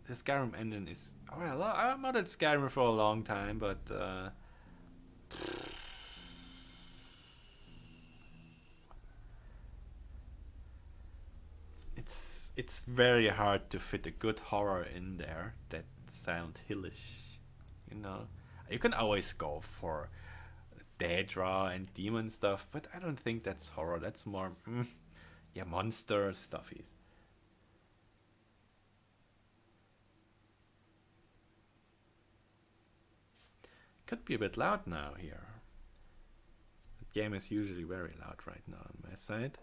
The Skyrim engine is... well, I've modded Skyrim for a long time, but... it's very hard to fit a good horror in there that Silent Hillish, you know. You can always go for Daedra and demon stuff, but I don't think that's horror. That's more, yeah, monster stuffies. Could be a bit loud now here. The game is usually very loud right now on my side.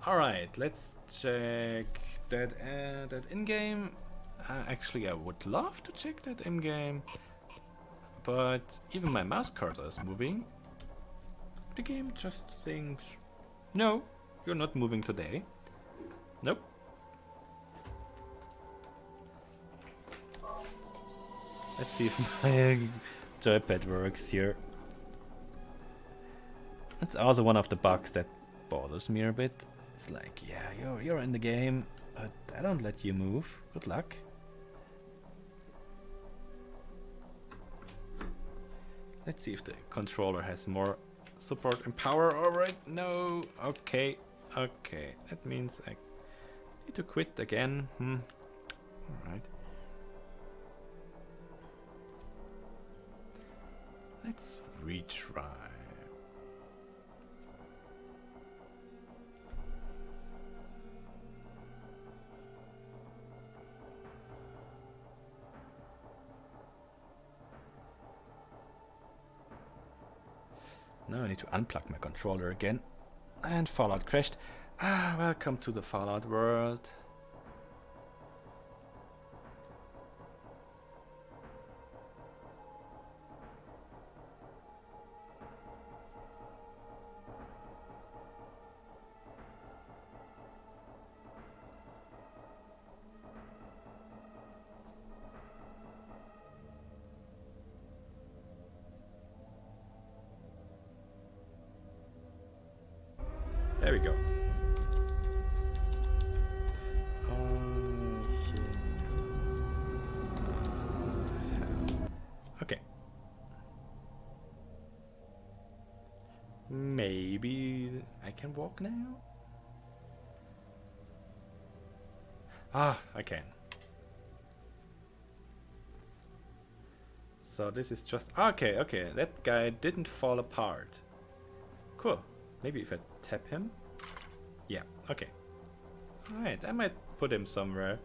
Alright, let's check that in-game. Actually, I would love to check that in-game, but even my mouse cursor is moving. The game just thinks, no, you're not moving today. Nope. Let's see if my joypad works here. That's also one of the bugs that bothers me a bit. It's like, yeah, you're in the game, but I don't let you move. Good luck. Let's see if the controller has more support and power over it. No. Okay. Okay. That means I need to quit again. Alright. Let's retry. Now I need to unplug my controller again. And Fallout crashed. Welcome to the Fallout world. There we go. Okay. Maybe I can walk now? Ah, I can. So this is just... Okay, okay. That guy didn't fall apart. Cool. Maybe if I tap him? Yeah, okay. Alright, I might put him somewhere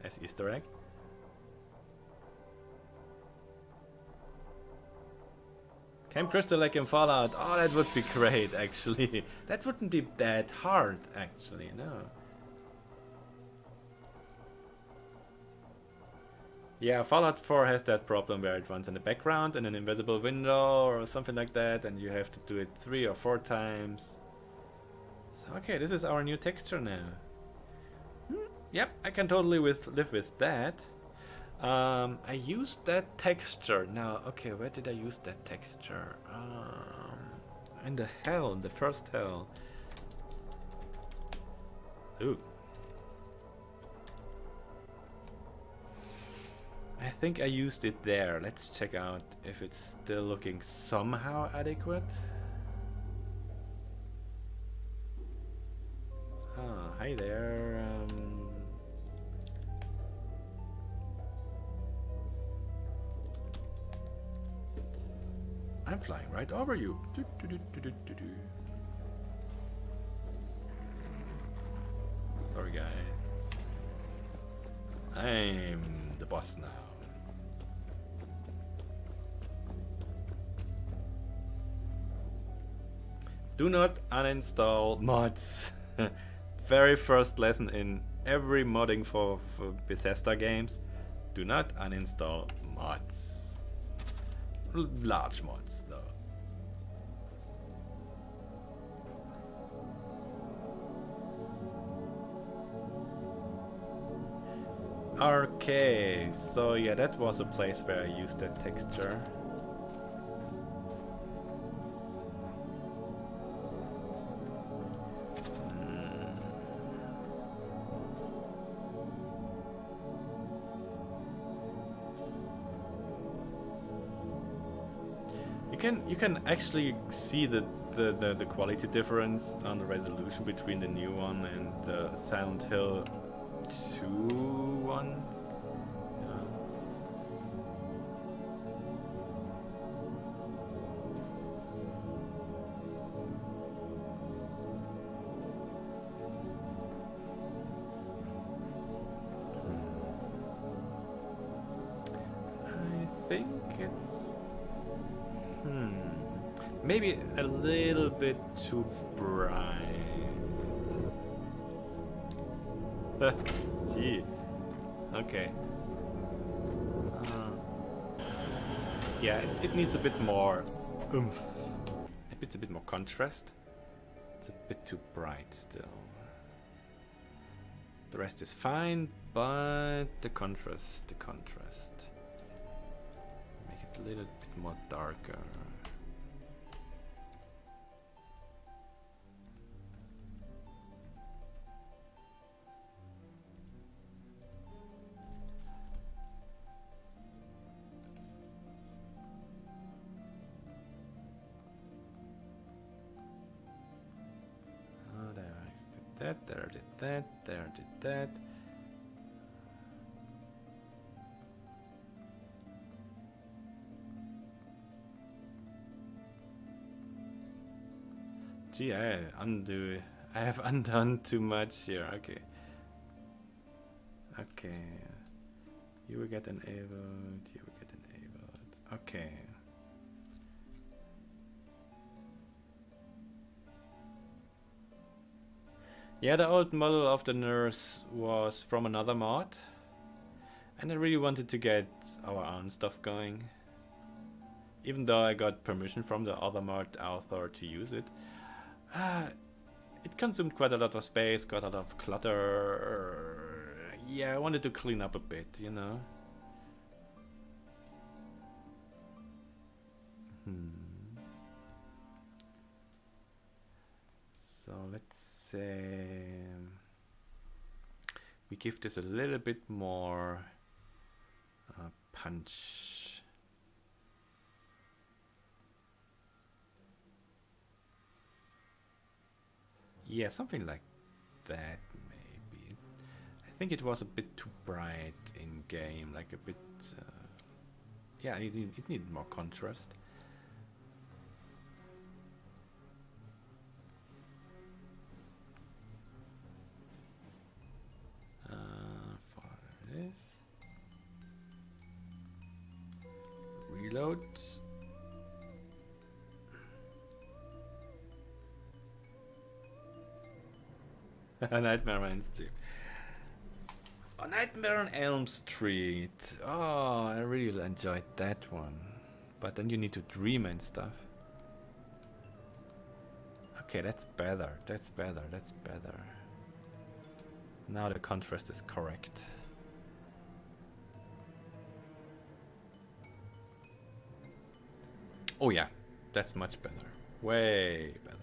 as Easter egg. Camp Crystal like in Fallout. Oh, that would be great, actually. That wouldn't be that hard, actually, no. Yeah, Fallout 4 has that problem where it runs in the background in an invisible window or something like that, and you have to do it 3 or 4 times. So, okay, this is our new texture now. Yep, I can totally live with that. I used that texture. Now, okay, where did I use that texture? In the hell, in the first hell. Ooh. I think I used it there. Let's check out if it's still looking somehow adequate. Ah, hi there. I'm flying right over you. Sorry, guys. I'm the boss now. Do not uninstall mods. Very first lesson in every modding for Bethesda games. Do not uninstall mods. Large mods, though. Okay, so yeah, that was a place where I used that texture. You can actually see the quality difference on the resolution between the new one and the Silent Hill 2 one. I think it's maybe a little bit too bright. Gee. Okay. Yeah, it needs a bit more oomph. It's a bit more contrast. It's a bit too bright still. The rest is fine, but the contrast. Make it a little bit more darker. There I did that, there I did that. Gee, I have undone too much here. Okay. Okay. You will get enabled, you will get enabled. Okay. Yeah, the old model of the nurse was from another mod, and I really wanted to get our own stuff going. Even though I got permission from the other mod author to use it, it consumed quite a lot of space, got a lot of clutter. Yeah, I wanted to clean up a bit, you know. So let's say we give this a little bit more punch. Yeah, something like that maybe. I think it was a bit too bright in game, like a bit. Yeah, it needed more contrast. For this, reload. Nightmare on Elm Street. Oh, Nightmare on Elm Street. Oh, I really enjoyed that one. But then you need to dream and stuff. Okay, that's better. That's better. That's better. Now the contrast is correct. Oh yeah, that's much better. Way better.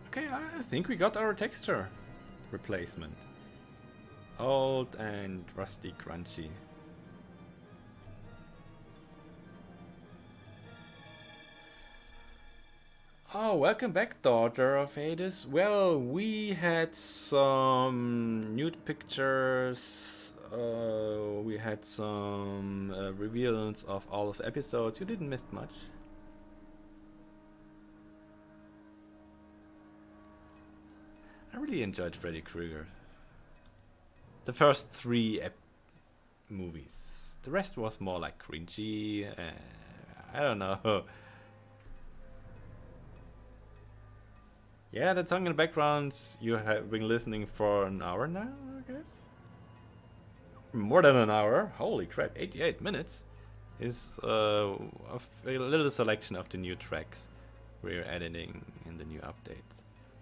Okay, I think we got our texture replacement. Old and rusty crunchy. Oh, welcome back, daughter of Hades. Well, we had some nude pictures. We had some reveals of all of the episodes. You didn't miss much. I really enjoyed Freddy Krueger. The first three movies. The rest was more like cringy. I don't know. Yeah, that song in the background, you have been listening for an hour now, I guess? More than an hour. Holy crap, 88 minutes is a little selection of the new tracks we're editing in the new update.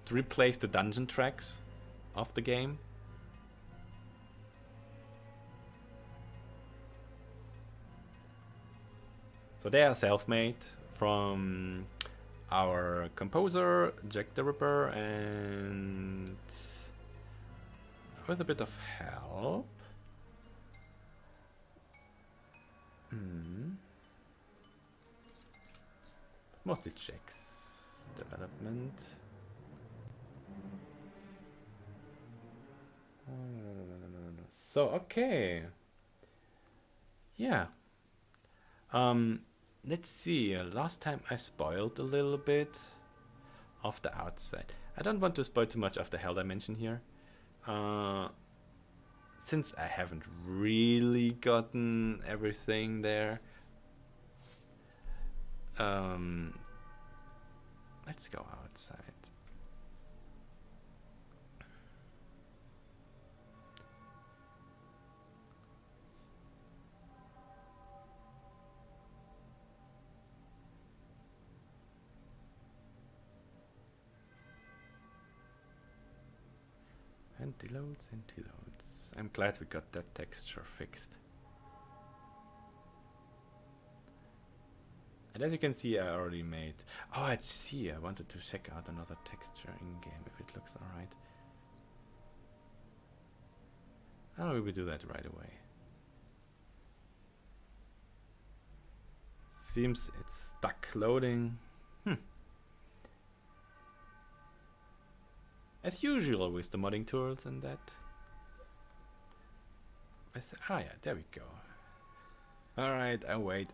To replace the dungeon tracks of the game. So they are self-made from our composer, Jack the Ripper, and with a bit of help. Mostly Jack's development. So, okay. Yeah. Let's see. Last time I spoiled a little bit of the outside. I don't want to spoil too much of the Hell Dimension here. Since I haven't really gotten everything there. Let's go outside. Anti-loads, anti-loads. I'm glad we got that texture fixed. And as you can see, I already made... Oh, I see. I wanted to check out another texture in-game if it looks alright. Oh, we will do that right away. Seems it's stuck loading. As usual with the modding tools and that. Ah yeah, there we go. Alright, I wait.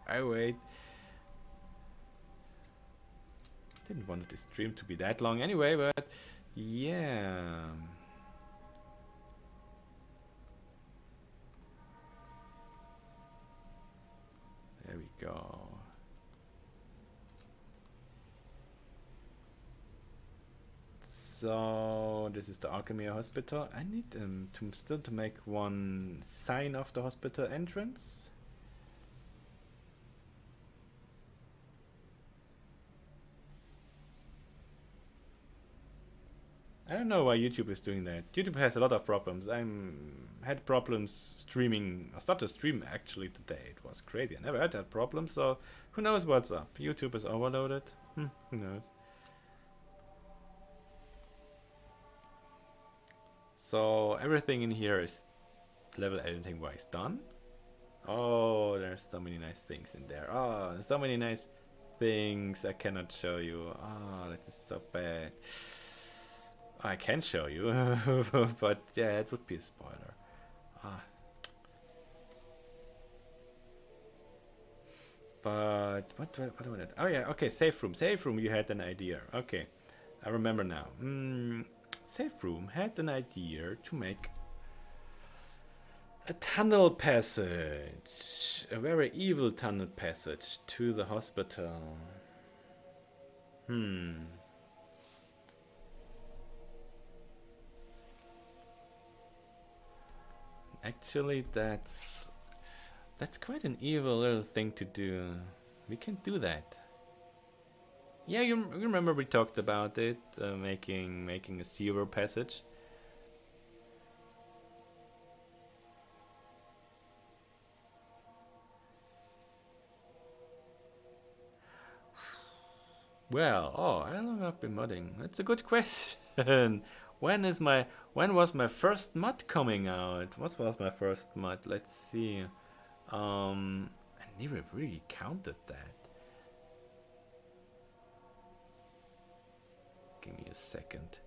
Didn't want this stream to be that long anyway, but yeah. There we go. So this is the Alchemy Hospital. I need to still to make one sign of the hospital entrance. I don't know why YouTube is doing that. YouTube has a lot of problems. Had problems streaming. I stopped the stream actually today. It was crazy. I never had that problem. So who knows what's up? YouTube is overloaded. Who knows? So everything in here is level editing wise done. Oh, there's so many nice things in there. Oh, there's so many nice things I cannot show you. Oh, that is so bad. I can show you, but yeah, it would be a spoiler. But what do I want? Oh yeah, okay, safe room. Safe room, you had an idea. Okay, I remember now. Safe room had an idea to make a tunnel passage. A very evil tunnel passage to the hospital. Actually, that's quite an evil little thing to do. We can do that. Yeah, you remember we talked about it, making a sewer passage. Well, how long have I been modding? That's a good question. When was my first mod coming out? What was my first mod? Let's see. I never really counted that. Give me a second.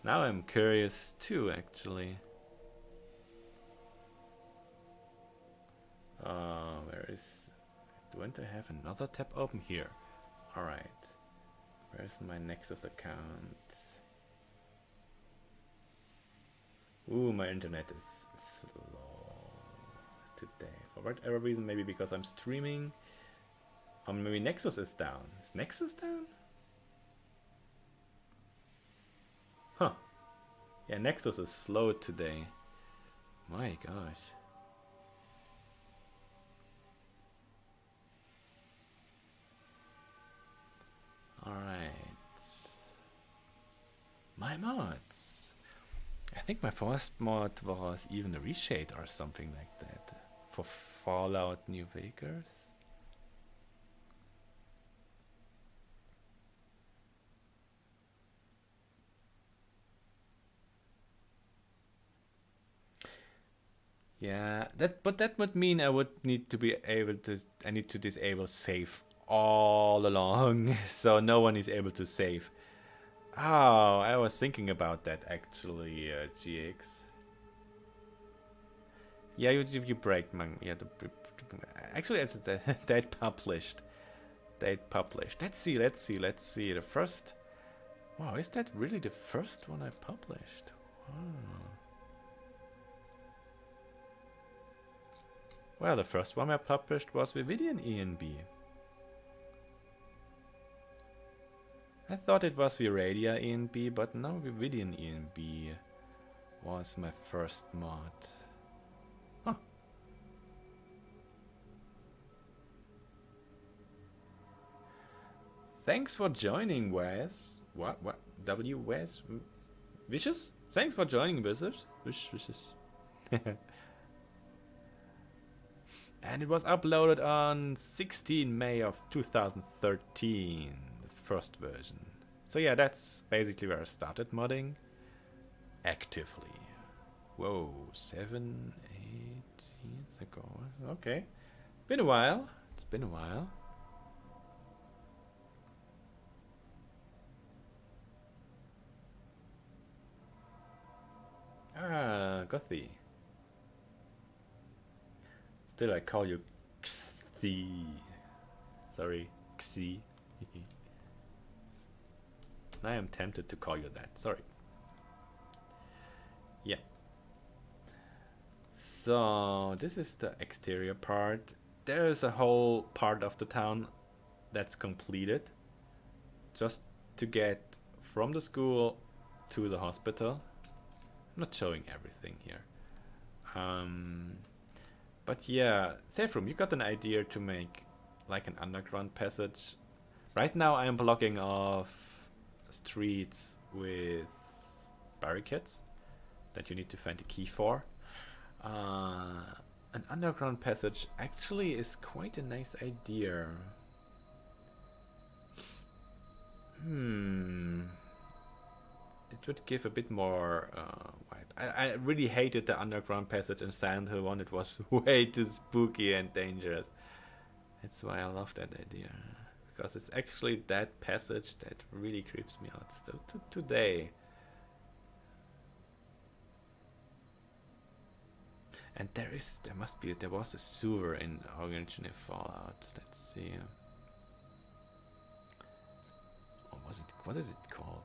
Now I'm curious too, actually. Where is... Do I have another tab open here? Alright. Where's my Nexus account? Ooh, my internet is slow today. For whatever reason, maybe because I'm streaming. Maybe Nexus is down. Is Nexus down? Huh. Yeah, Nexus is slow today. My gosh. Alright. My mods. I think my first mod was even a reshade or something like that. For Fallout New Vegas. Yeah, but that would mean I would need to be able to... I need to disable save all along, so no one is able to save. Oh, I was thinking about that actually, GX. Yeah, you break man. Yeah, actually it's date published. Date published. Let's see. The first. Wow, is that really the first one I published? Wow. Well, the first one I published was Vividian ENB. I thought it was Viradia ENB, but now Vividian ENB was my first mod. Huh. Thanks for joining, Wes. What? W Wes? Vicious? Thanks for joining, Vicious. Vicious. And it was uploaded on 16 May of 2013, the first version. So yeah, that's basically where I started modding actively. Whoa, 7, 8 years ago. Okay, been a while. It's been a while. Ah, Gothy. Still, I call you Xi. Sorry, Xi. I am tempted to call you that. Sorry. Yeah. So this is the exterior part. There is a whole part of the town that's completed, just to get from the school to the hospital. I'm not showing everything here. But yeah, safe room, you got an idea to make like an underground passage. Right now I'm blocking off streets with barricades that you need to find a key for. An underground passage actually is quite a nice idea. It would give a bit more vibe. I really hated the underground passage in Silent Hill 1. It was way too spooky and dangerous. That's why I love that idea. Because it's actually that passage that really creeps me out still to today. And there was a sewer in original Fallout. Let's see. Or what is it called?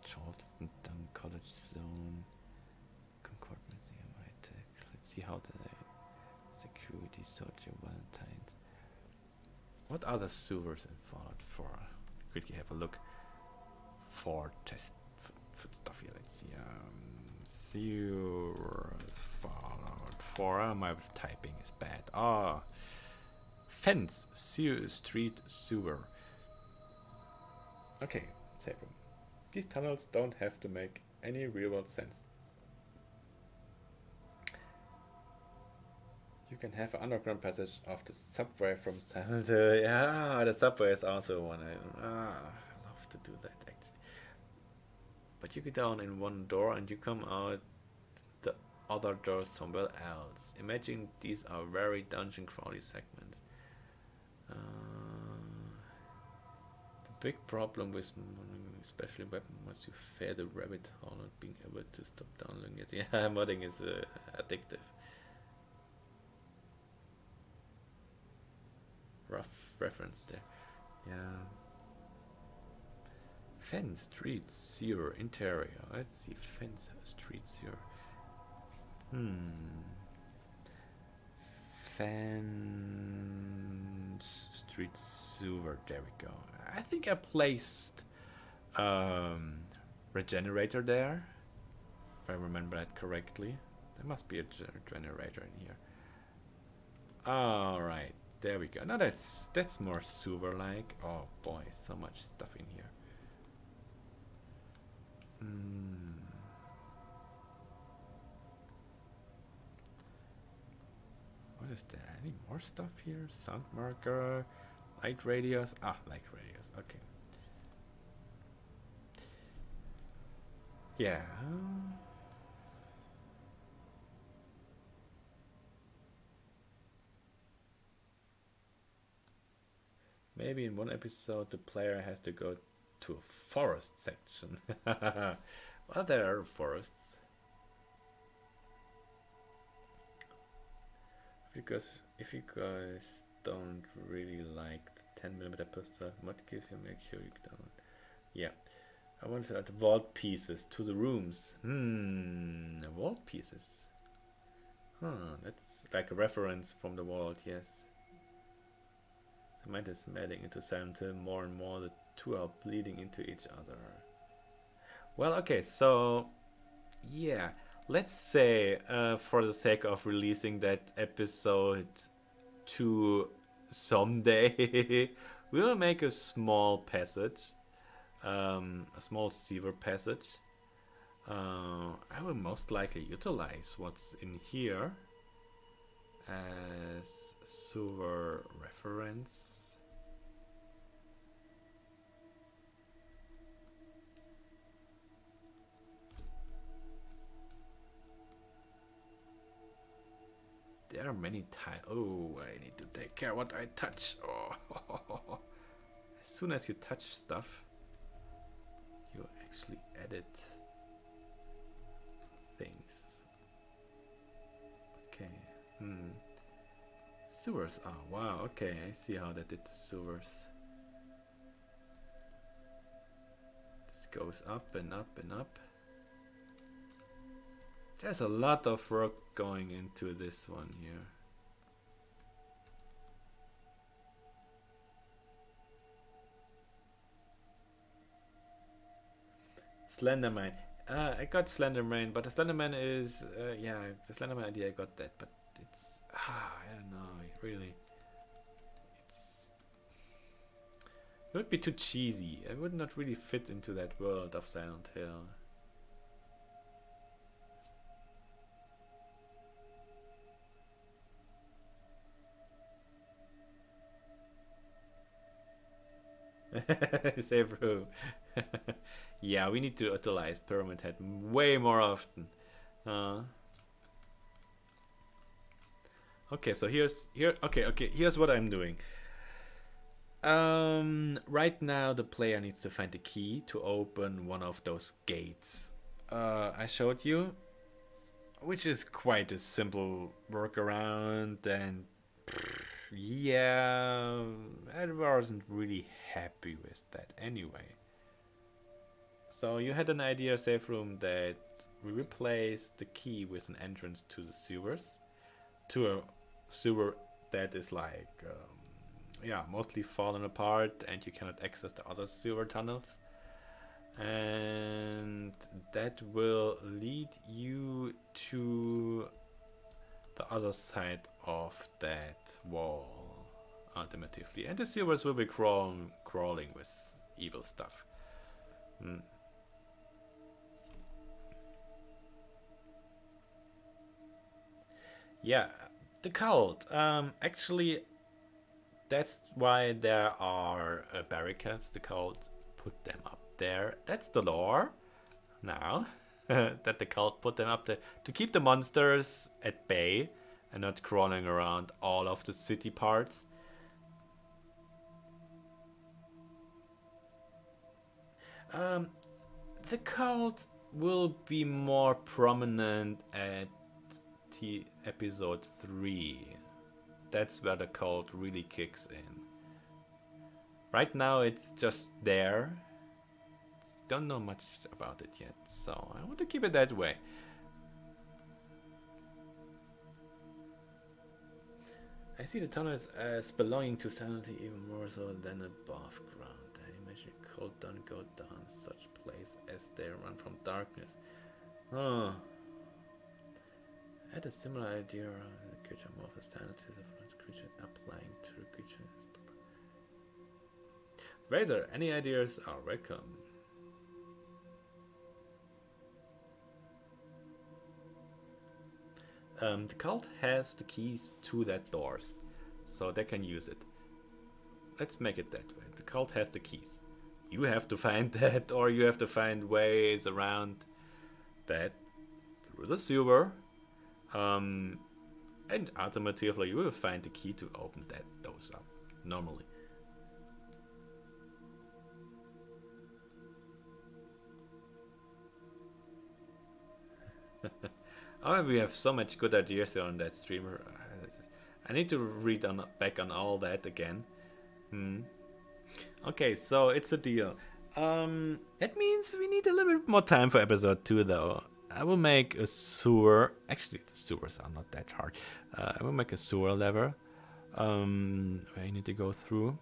Charleston College Zone. Concord Museum, right? Let's see how the security soldier Valentine's. What other sewers in Fallout 4? Quickly have a look for test for stuff here. Let's see. Sewers Fallout 4. My typing is bad. Fence street sewer. Okay, save room. These tunnels don't have to make any real world sense. You can have an underground passage of the subway from Silent Hill. Yeah, the subway is also one. I love to do that actually. But you go down in one door and you come out the other door somewhere else. Imagine these are very dungeon crawly segments. The big problem with especially weapon once you fail the rabbit hole, not being able to stop downloading it. Yeah, modding is addictive. Rough reference there. Yeah. Fence, street, sewer, interior. Let's see. Fence, street, sewer. Fence, street, sewer. There we go. I think I placed regenerator there. If I remember that correctly. There must be a generator in here. Alright. There we go. Now that's more sewer-like. Oh boy, so much stuff in here. What is there? Any more stuff here? Sound marker, light radius. Light radius. Okay. Yeah. Maybe in one episode the player has to go to a forest section. Well, there are forests. Because if you guys don't really like the 10mm pistol, what gives you make sure you don't. Yeah. I want to add vault pieces to the rooms. Vault pieces. That's like a reference from the vault, yes. Cement is melting into Silent Hill more and more. The two are bleeding into each other. Well, okay, so yeah, let's say for the sake of releasing that episode to someday, we will make a small passage, a small sewer passage. I will most likely utilize what's in here as sewer reference. There are many tiles. Oh, I need to take care what I touch. Oh. As soon as you touch stuff, you actually edit things. Okay. Sewers. Oh, wow. Okay, I see how that did the sewers. This goes up and up and up. There's a lot of work going into this one here. Slenderman. I got Slenderman, but the Slenderman is, yeah, the Slenderman idea, I got that, but it's, I don't know, really. It would be too cheesy. It would not really fit into that world of Silent Hill. Safe room. Yeah, we need to utilize Pyramid Head way more often. Okay, so here's what I'm doing. Right now the player needs to find the key to open one of those gates. I showed you, which is quite a simple workaround, and yeah, I wasn't really happy with that anyway. So you had an idea, safe room, that we replace the key with an entrance to the sewers, to a sewer that is like yeah, mostly fallen apart and you cannot access the other sewer tunnels, and that will lead you to the other side of that wall ultimately, and the sewers will be crawling with evil stuff. Yeah, the cult. Actually, that's why there are barricades. The cult put them up there. That's the lore now. That the cult put them up there to keep the monsters at bay and not crawling around all of the city parts. The cult will be more prominent at episode 3. That's where the cult really kicks in. Right now it's just there. Don't know much about it yet, so I want to keep it that way. I see the tunnel as belonging to sanity even more so than above ground. I imagine cult don't go down such place as they run from darkness. Oh. I had a similar idea around the creature more of a sanity of the creature applying to the creature. Razor, any ideas are welcome. The cult has the keys to that doors, so they can use it. Let's make it that way. The cult has the keys. You have to find that, or you have to find ways around that through the sewer. And alternatively, you will find the key to open those up normally. Oh, we have so much good ideas here on that streamer. I need to read back on all that again. Okay, so it's a deal. That means we need a little bit more time for episode 2, though. I will make a sewer. Actually, the sewers are not that hard. I will make a sewer lever where you need to go through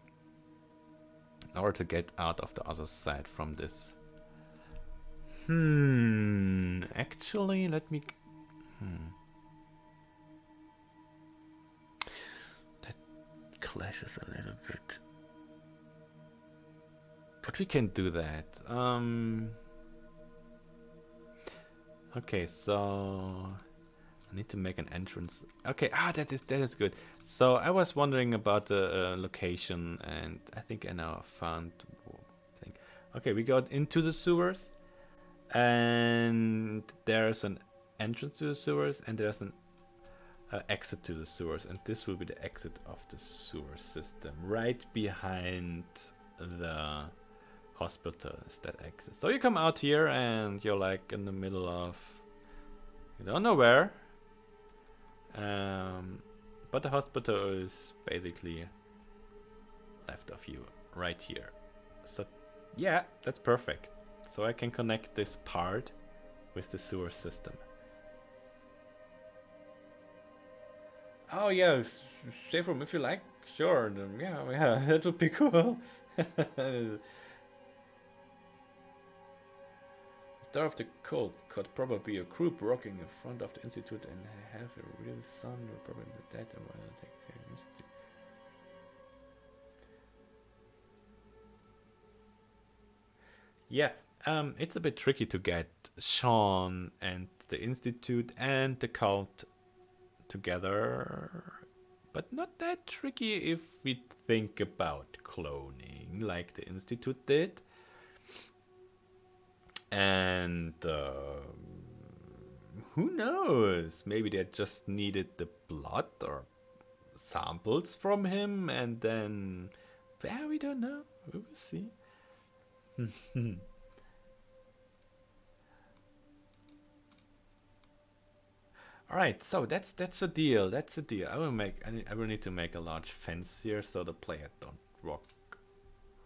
in order to get out of the other side from this. Actually, let me. That clashes a little bit. But we can do that. Okay, so I need to make an entrance. Okay, that is good. So I was wondering about the location, and I think I now found thing. Okay, we got into the sewers, and there's an entrance to the sewers, and there's an exit to the sewers, and this will be the exit of the sewer system, right behind the hospital is that exit. So you come out here and you're like in the middle of, you don't know where, but the hospital is basically left of you right here. So yeah, that's perfect. So I can connect this part with the sewer system. Oh yeah, safe room if you like. Sure, yeah, that would be cool. Star of the cult could probably be a group rocking in front of the institute and have a real son, probably dead and while I think yeah, it's a bit tricky to get Sean and the institute and the cult together, but not that tricky if we think about cloning. thing like the Institute did. And who knows? Maybe they just needed the blood or samples from him, and then, well, we don't know. We will see. All right, so that's a deal. That's a deal. I will need to make a large fence here so the player don't walk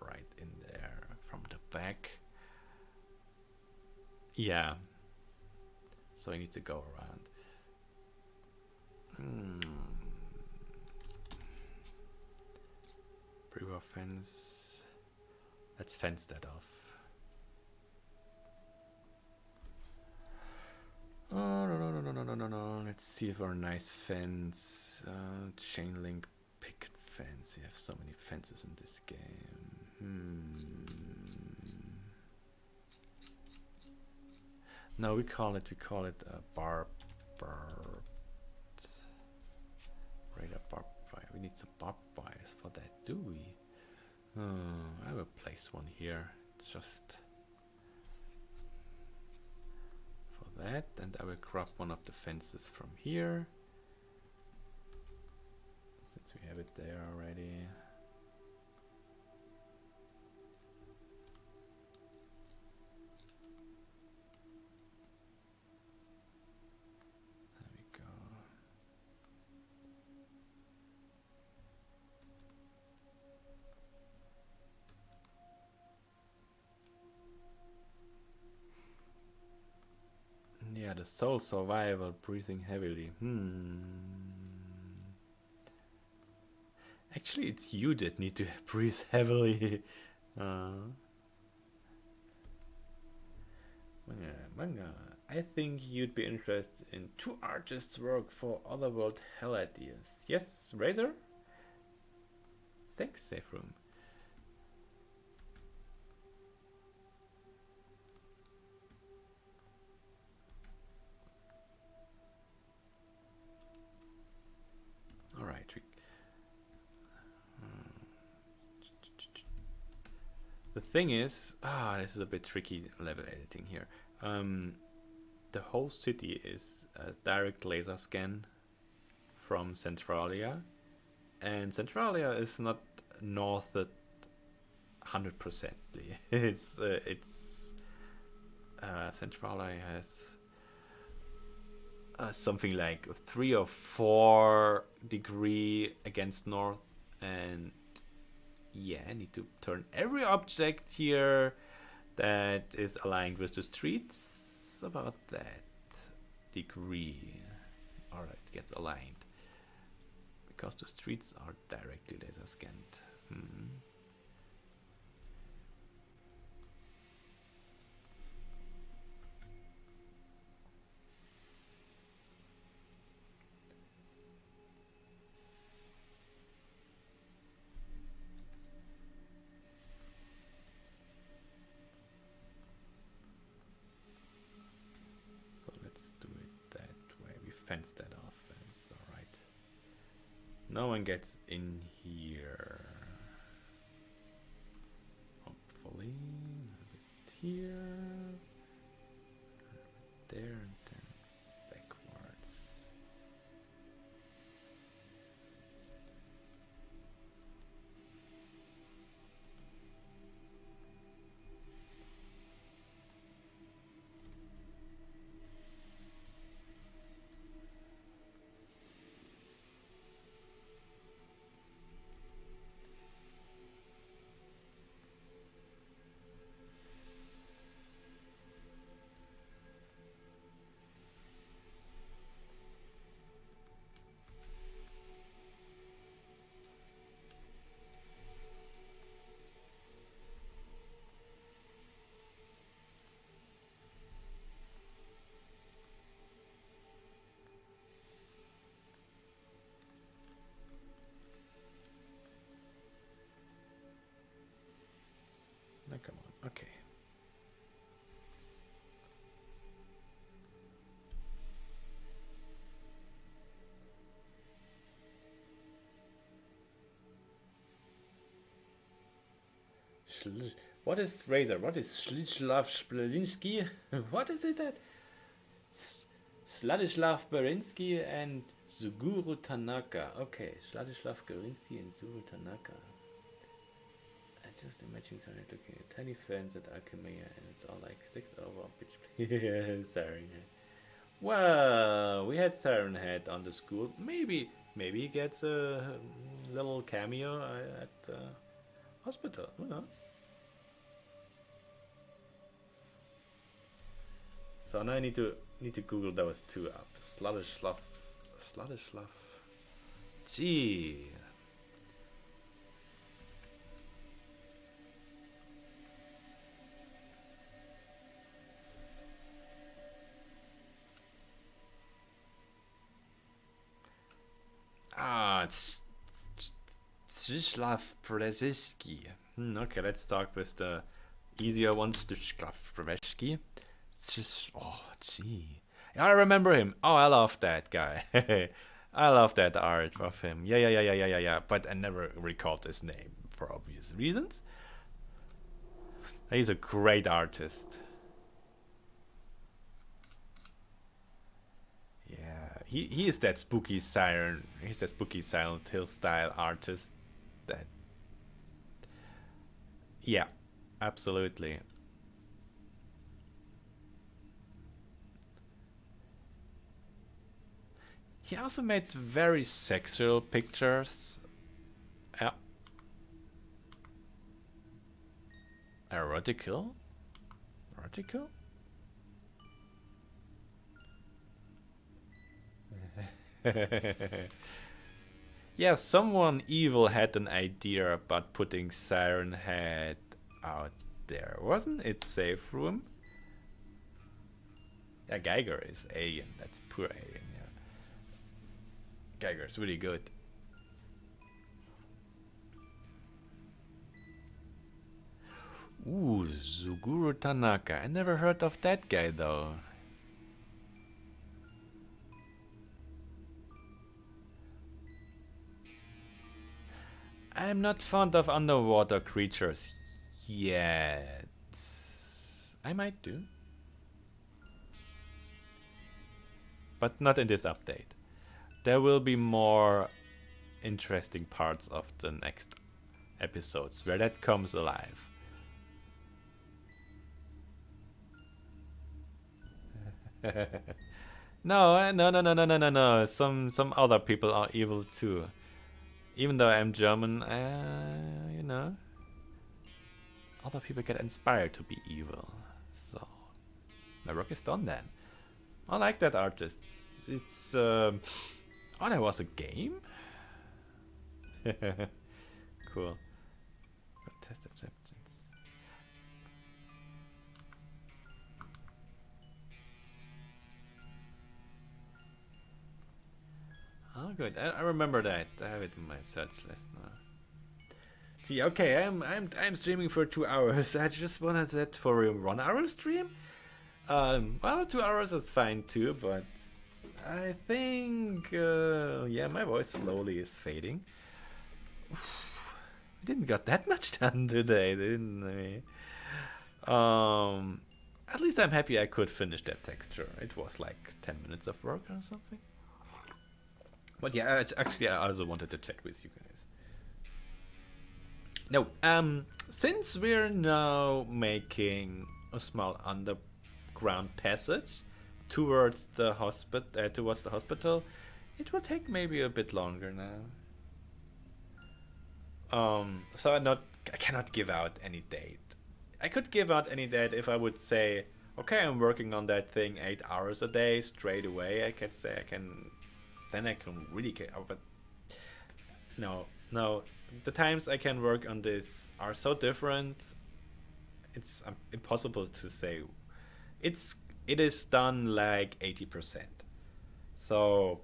right in there from the back. Yeah. So I need to go around. River fence. Let's fence that off. Oh, no. Let's see if our nice fence. Chain link picket fence. You have so many fences in this game. No, we call it a barbed wire. We need some barbed wires for that, do we? I will place one here. It's just for that, and I will grab one of the fences from here, since we have it there already. Yeah, the sole survivor breathing heavily. Actually, it's you that need to breathe heavily. Manga. I think you'd be interested in 2 artists' work for Otherworld Hell ideas. Yes, Razor? Thanks, Safe Room. Alright. The thing is, this is a bit tricky level editing here. The whole city is a direct laser scan from Centralia, and Centralia is not northed 100%. It's Centralia has something like 3 or 4 degree against north, and yeah, I need to turn every object here that is aligned with the streets about that degree. Alright, gets aligned because the streets are directly laser scanned. Fence that off, and it's alright. No one gets in here. Hopefully. A bit here. A bit there, and then backwards. Now come on, okay. What is Razor? What is Sladislav Spelinsky? What is it that? Sladislav Berinsky and Suguru Tanaka. Okay, Sladislav Berinsky and Suguru Tanaka. I just imagine Siren looking at tiny fans at Alchemia and it's all like sticks over bitch. Siren Head. Well, we had Siren Head on the school. Maybe he gets a little cameo at the hospital. Who knows? So now I need to Google those two up. Sladislav. Gee. It's Zdzislav Brzezinski. Okay, let's talk with the easier one, Zdzislav Brzezinski. Oh, gee. I remember him. Oh, I love that guy. I love that art of him. Yeah. But I never recalled his name for obvious reasons. He's a great artist. Yeah, he is that spooky siren. He's that spooky Silent Hill style artist. That. Yeah, absolutely. He also made very sexual pictures. Yeah. Erotical? Erotical? Yeah, someone evil had an idea about putting Siren Head out there. Wasn't it Safe Room? Yeah, Geiger is alien. That's poor alien, yeah. Geiger's really good. Ooh, Suguru Tanaka. I never heard of that guy though. I'm not fond of underwater creatures yet. I might do. But not in this update. There will be more interesting parts of the next episodes where that comes alive. No. Some other people are evil too. Even though I'm German, you know, other people get inspired to be evil. So my work is done then. I like that artist. It's oh, there was a game. Cool. Test acceptance. Oh, good. I remember that. I have it in my search list now. Gee, okay, I'm streaming for 2 hours. I just wanted that for a 1 hour stream. Well, 2 hours is fine too, but I think yeah, my voice slowly is fading. Oof, we didn't got that much done today, didn't we? At least I'm happy I could finish that texture. It was like 10 minutes of work or something. But yeah, actually, I also wanted to chat with you guys. No, since we're now making a small underground passage towards the hospital, it will take maybe a bit longer now. So I cannot give out any date. I could give out any date if I would say, okay, I'm working on that thing 8 hours a day straight away. I could say then I can really care. But no, the times I can work on this are so different. It's impossible to say. It is done like 80%. So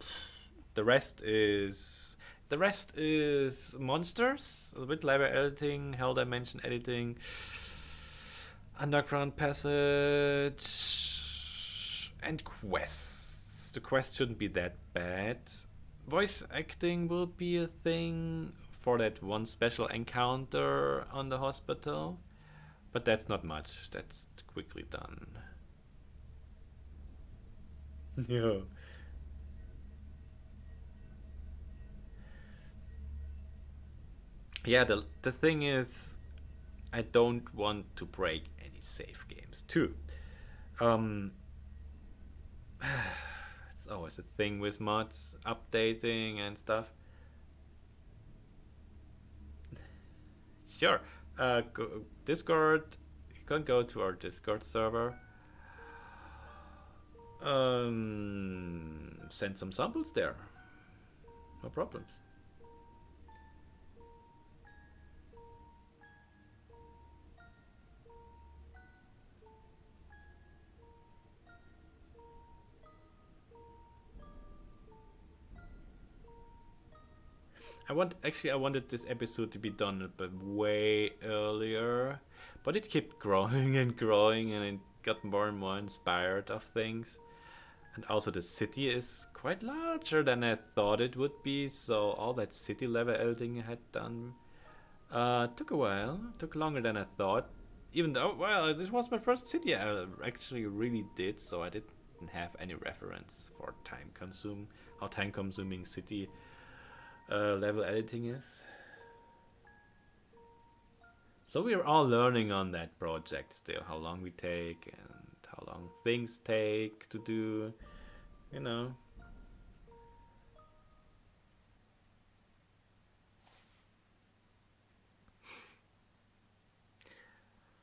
the rest is monsters, a bit library editing, hell dimension editing, underground passage, and quests. The quest shouldn't be that bad. Voice acting will be a thing for that one special encounter on the hospital. But that's not much. That's quickly done. Yeah. Yeah, the thing is, I don't want to break any save games too. Um, it's always a thing with mods updating and stuff. Sure. Discord. You can go to our Discord server. Send some samples there. No problems. I wanted this episode to be done a bit way earlier, but it kept growing and growing, and it got more and more inspired of things. And also the city is quite larger than I thought it would be, so all that city level editing I had done took a while, took longer than I thought. Even though, well, this was my first city I actually really did, so I didn't have any reference for how time consuming city level editing is. So we're all learning on that project still, how long we take and how long things take to do, you know.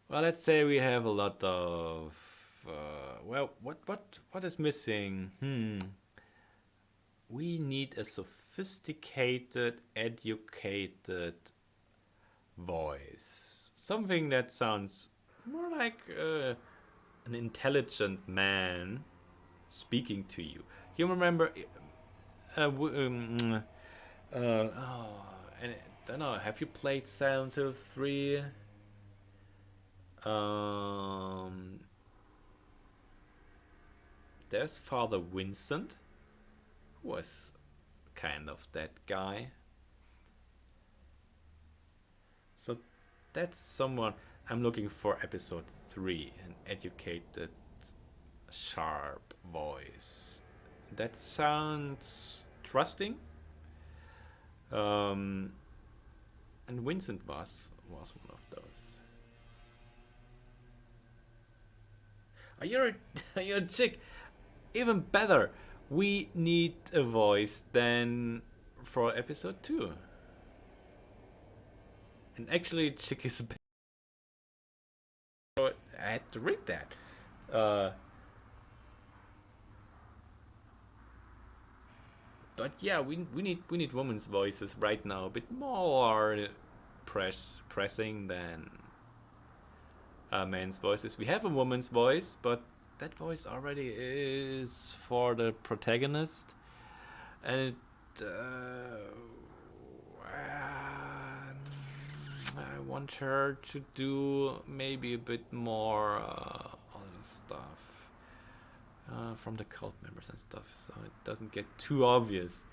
Well, let's say we have a lot of well, what is missing? We need a sophisticated, educated voice. Something that sounds more like an intelligent man speaking to you. You remember? I don't know. Have you played Silent Hill 3? There's Father Vincent, who was kind of that guy. So that's someone I'm looking for. Episode 3, an educated, sharp voice. That sounds trusting. And Vincent was one of those. You're you're a chick. Even better. We need a voice than for episode 2. And actually, chick is better. I had to read that. But yeah, we need women's voices right now, a bit more pressing than men's voices. We have a woman's voice, but that voice already is for the protagonist, and it, I want her to do maybe a bit more other stuff from the cult members and stuff, so it doesn't get too obvious.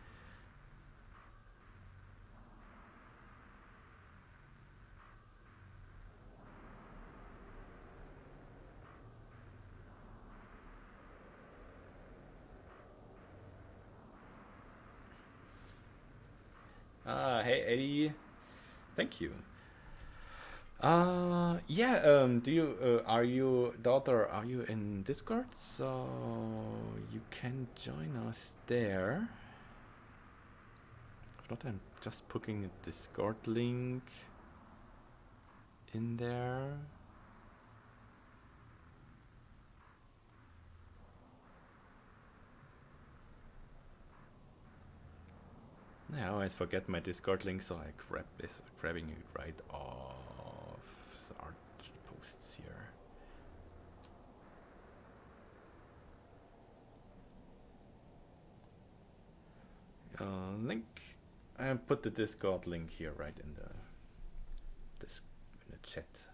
Hey Eddie, thank you. Yeah. Do you are you daughter? Are you in Discord? So you can join us there. If not, I'm just putting a Discord link in there. I always forget my Discord link, so I grabbing it right off the art posts here. Link. I put the Discord link here right in the chat.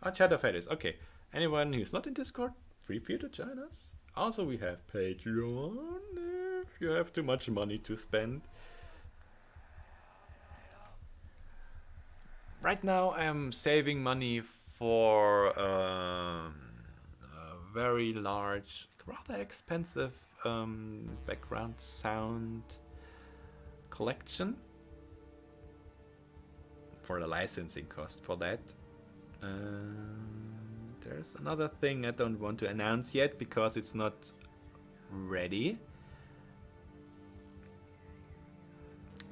Oh, chat of Hades. Okay. Anyone who's not in Discord, feel free to join us. Also, we have Patreon if you have too much money to spend. Right now I'm saving money for a very large, rather expensive background sound collection for the licensing cost for that. There's another thing I don't want to announce yet because it's not ready.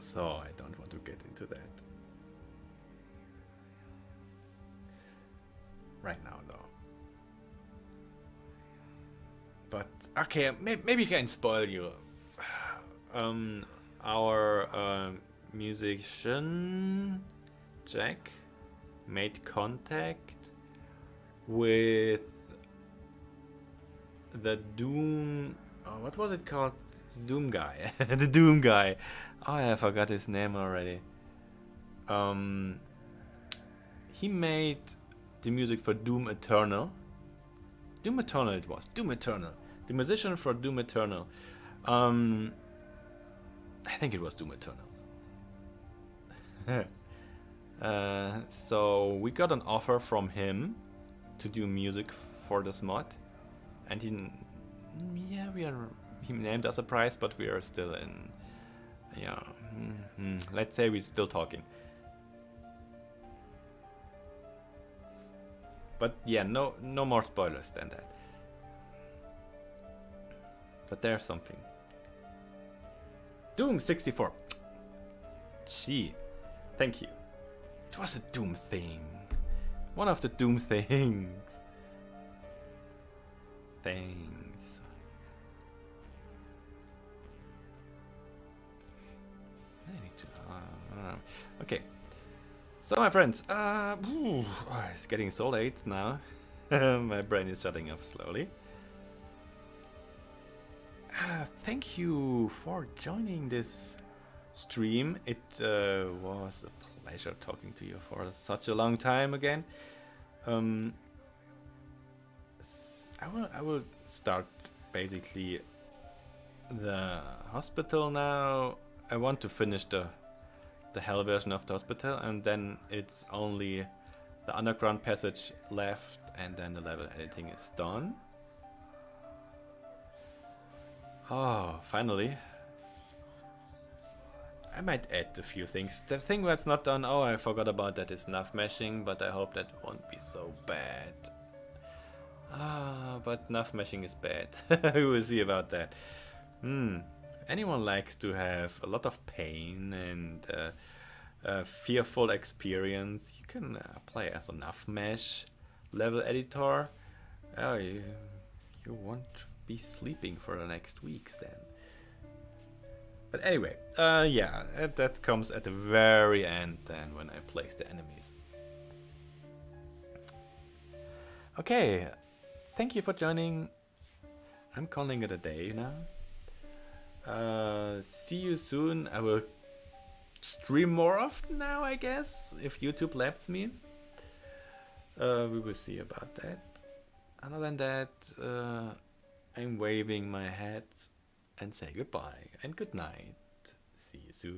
So I don't want to get into that right now though. But okay, maybe I can spoil you. Our musician Jack made contact with the Doom. Oh, what was it called? Doom guy. The Doom guy. Oh, I forgot his name already. He made the music for Doom Eternal. Doom Eternal it was. Doom Eternal. The musician for Doom Eternal. I think it was Doom Eternal. So we got an offer from him to do music for this mod, and he named us a price, but we are still in, let's say we're still talking. But yeah, no more spoilers than that. But there's something. Doom 64. Gee, thank you. It was a Doom thing. One of the Doom things. Thanks. I need to. Okay. So my friends, it's getting so late now. My brain is shutting off slowly. Thank you for joining this stream. It was a pleasure talking to you for such a long time again. I will start basically the hospital now. I want to finish the hell version of the hospital, and then it's only the underground passage left, and then the level editing is done. Oh, finally. I might add a few things. The thing that's not done, oh, I forgot about that, is nav meshing, but I hope that won't be so bad. But nav meshing is bad. We will see about that. Anyone likes to have a lot of pain and a fearful experience, you can apply as a nav mesh level editor. Oh, you won't be sleeping for the next weeks then. But anyway, yeah, that comes at the very end then when I place the enemies. Okay, thank you for joining. I'm calling it a day now. See you soon. I will stream more often now, I guess, if YouTube lets me. We will see about that. Other than that, I'm waving my hat and say goodbye and good night. See you soon.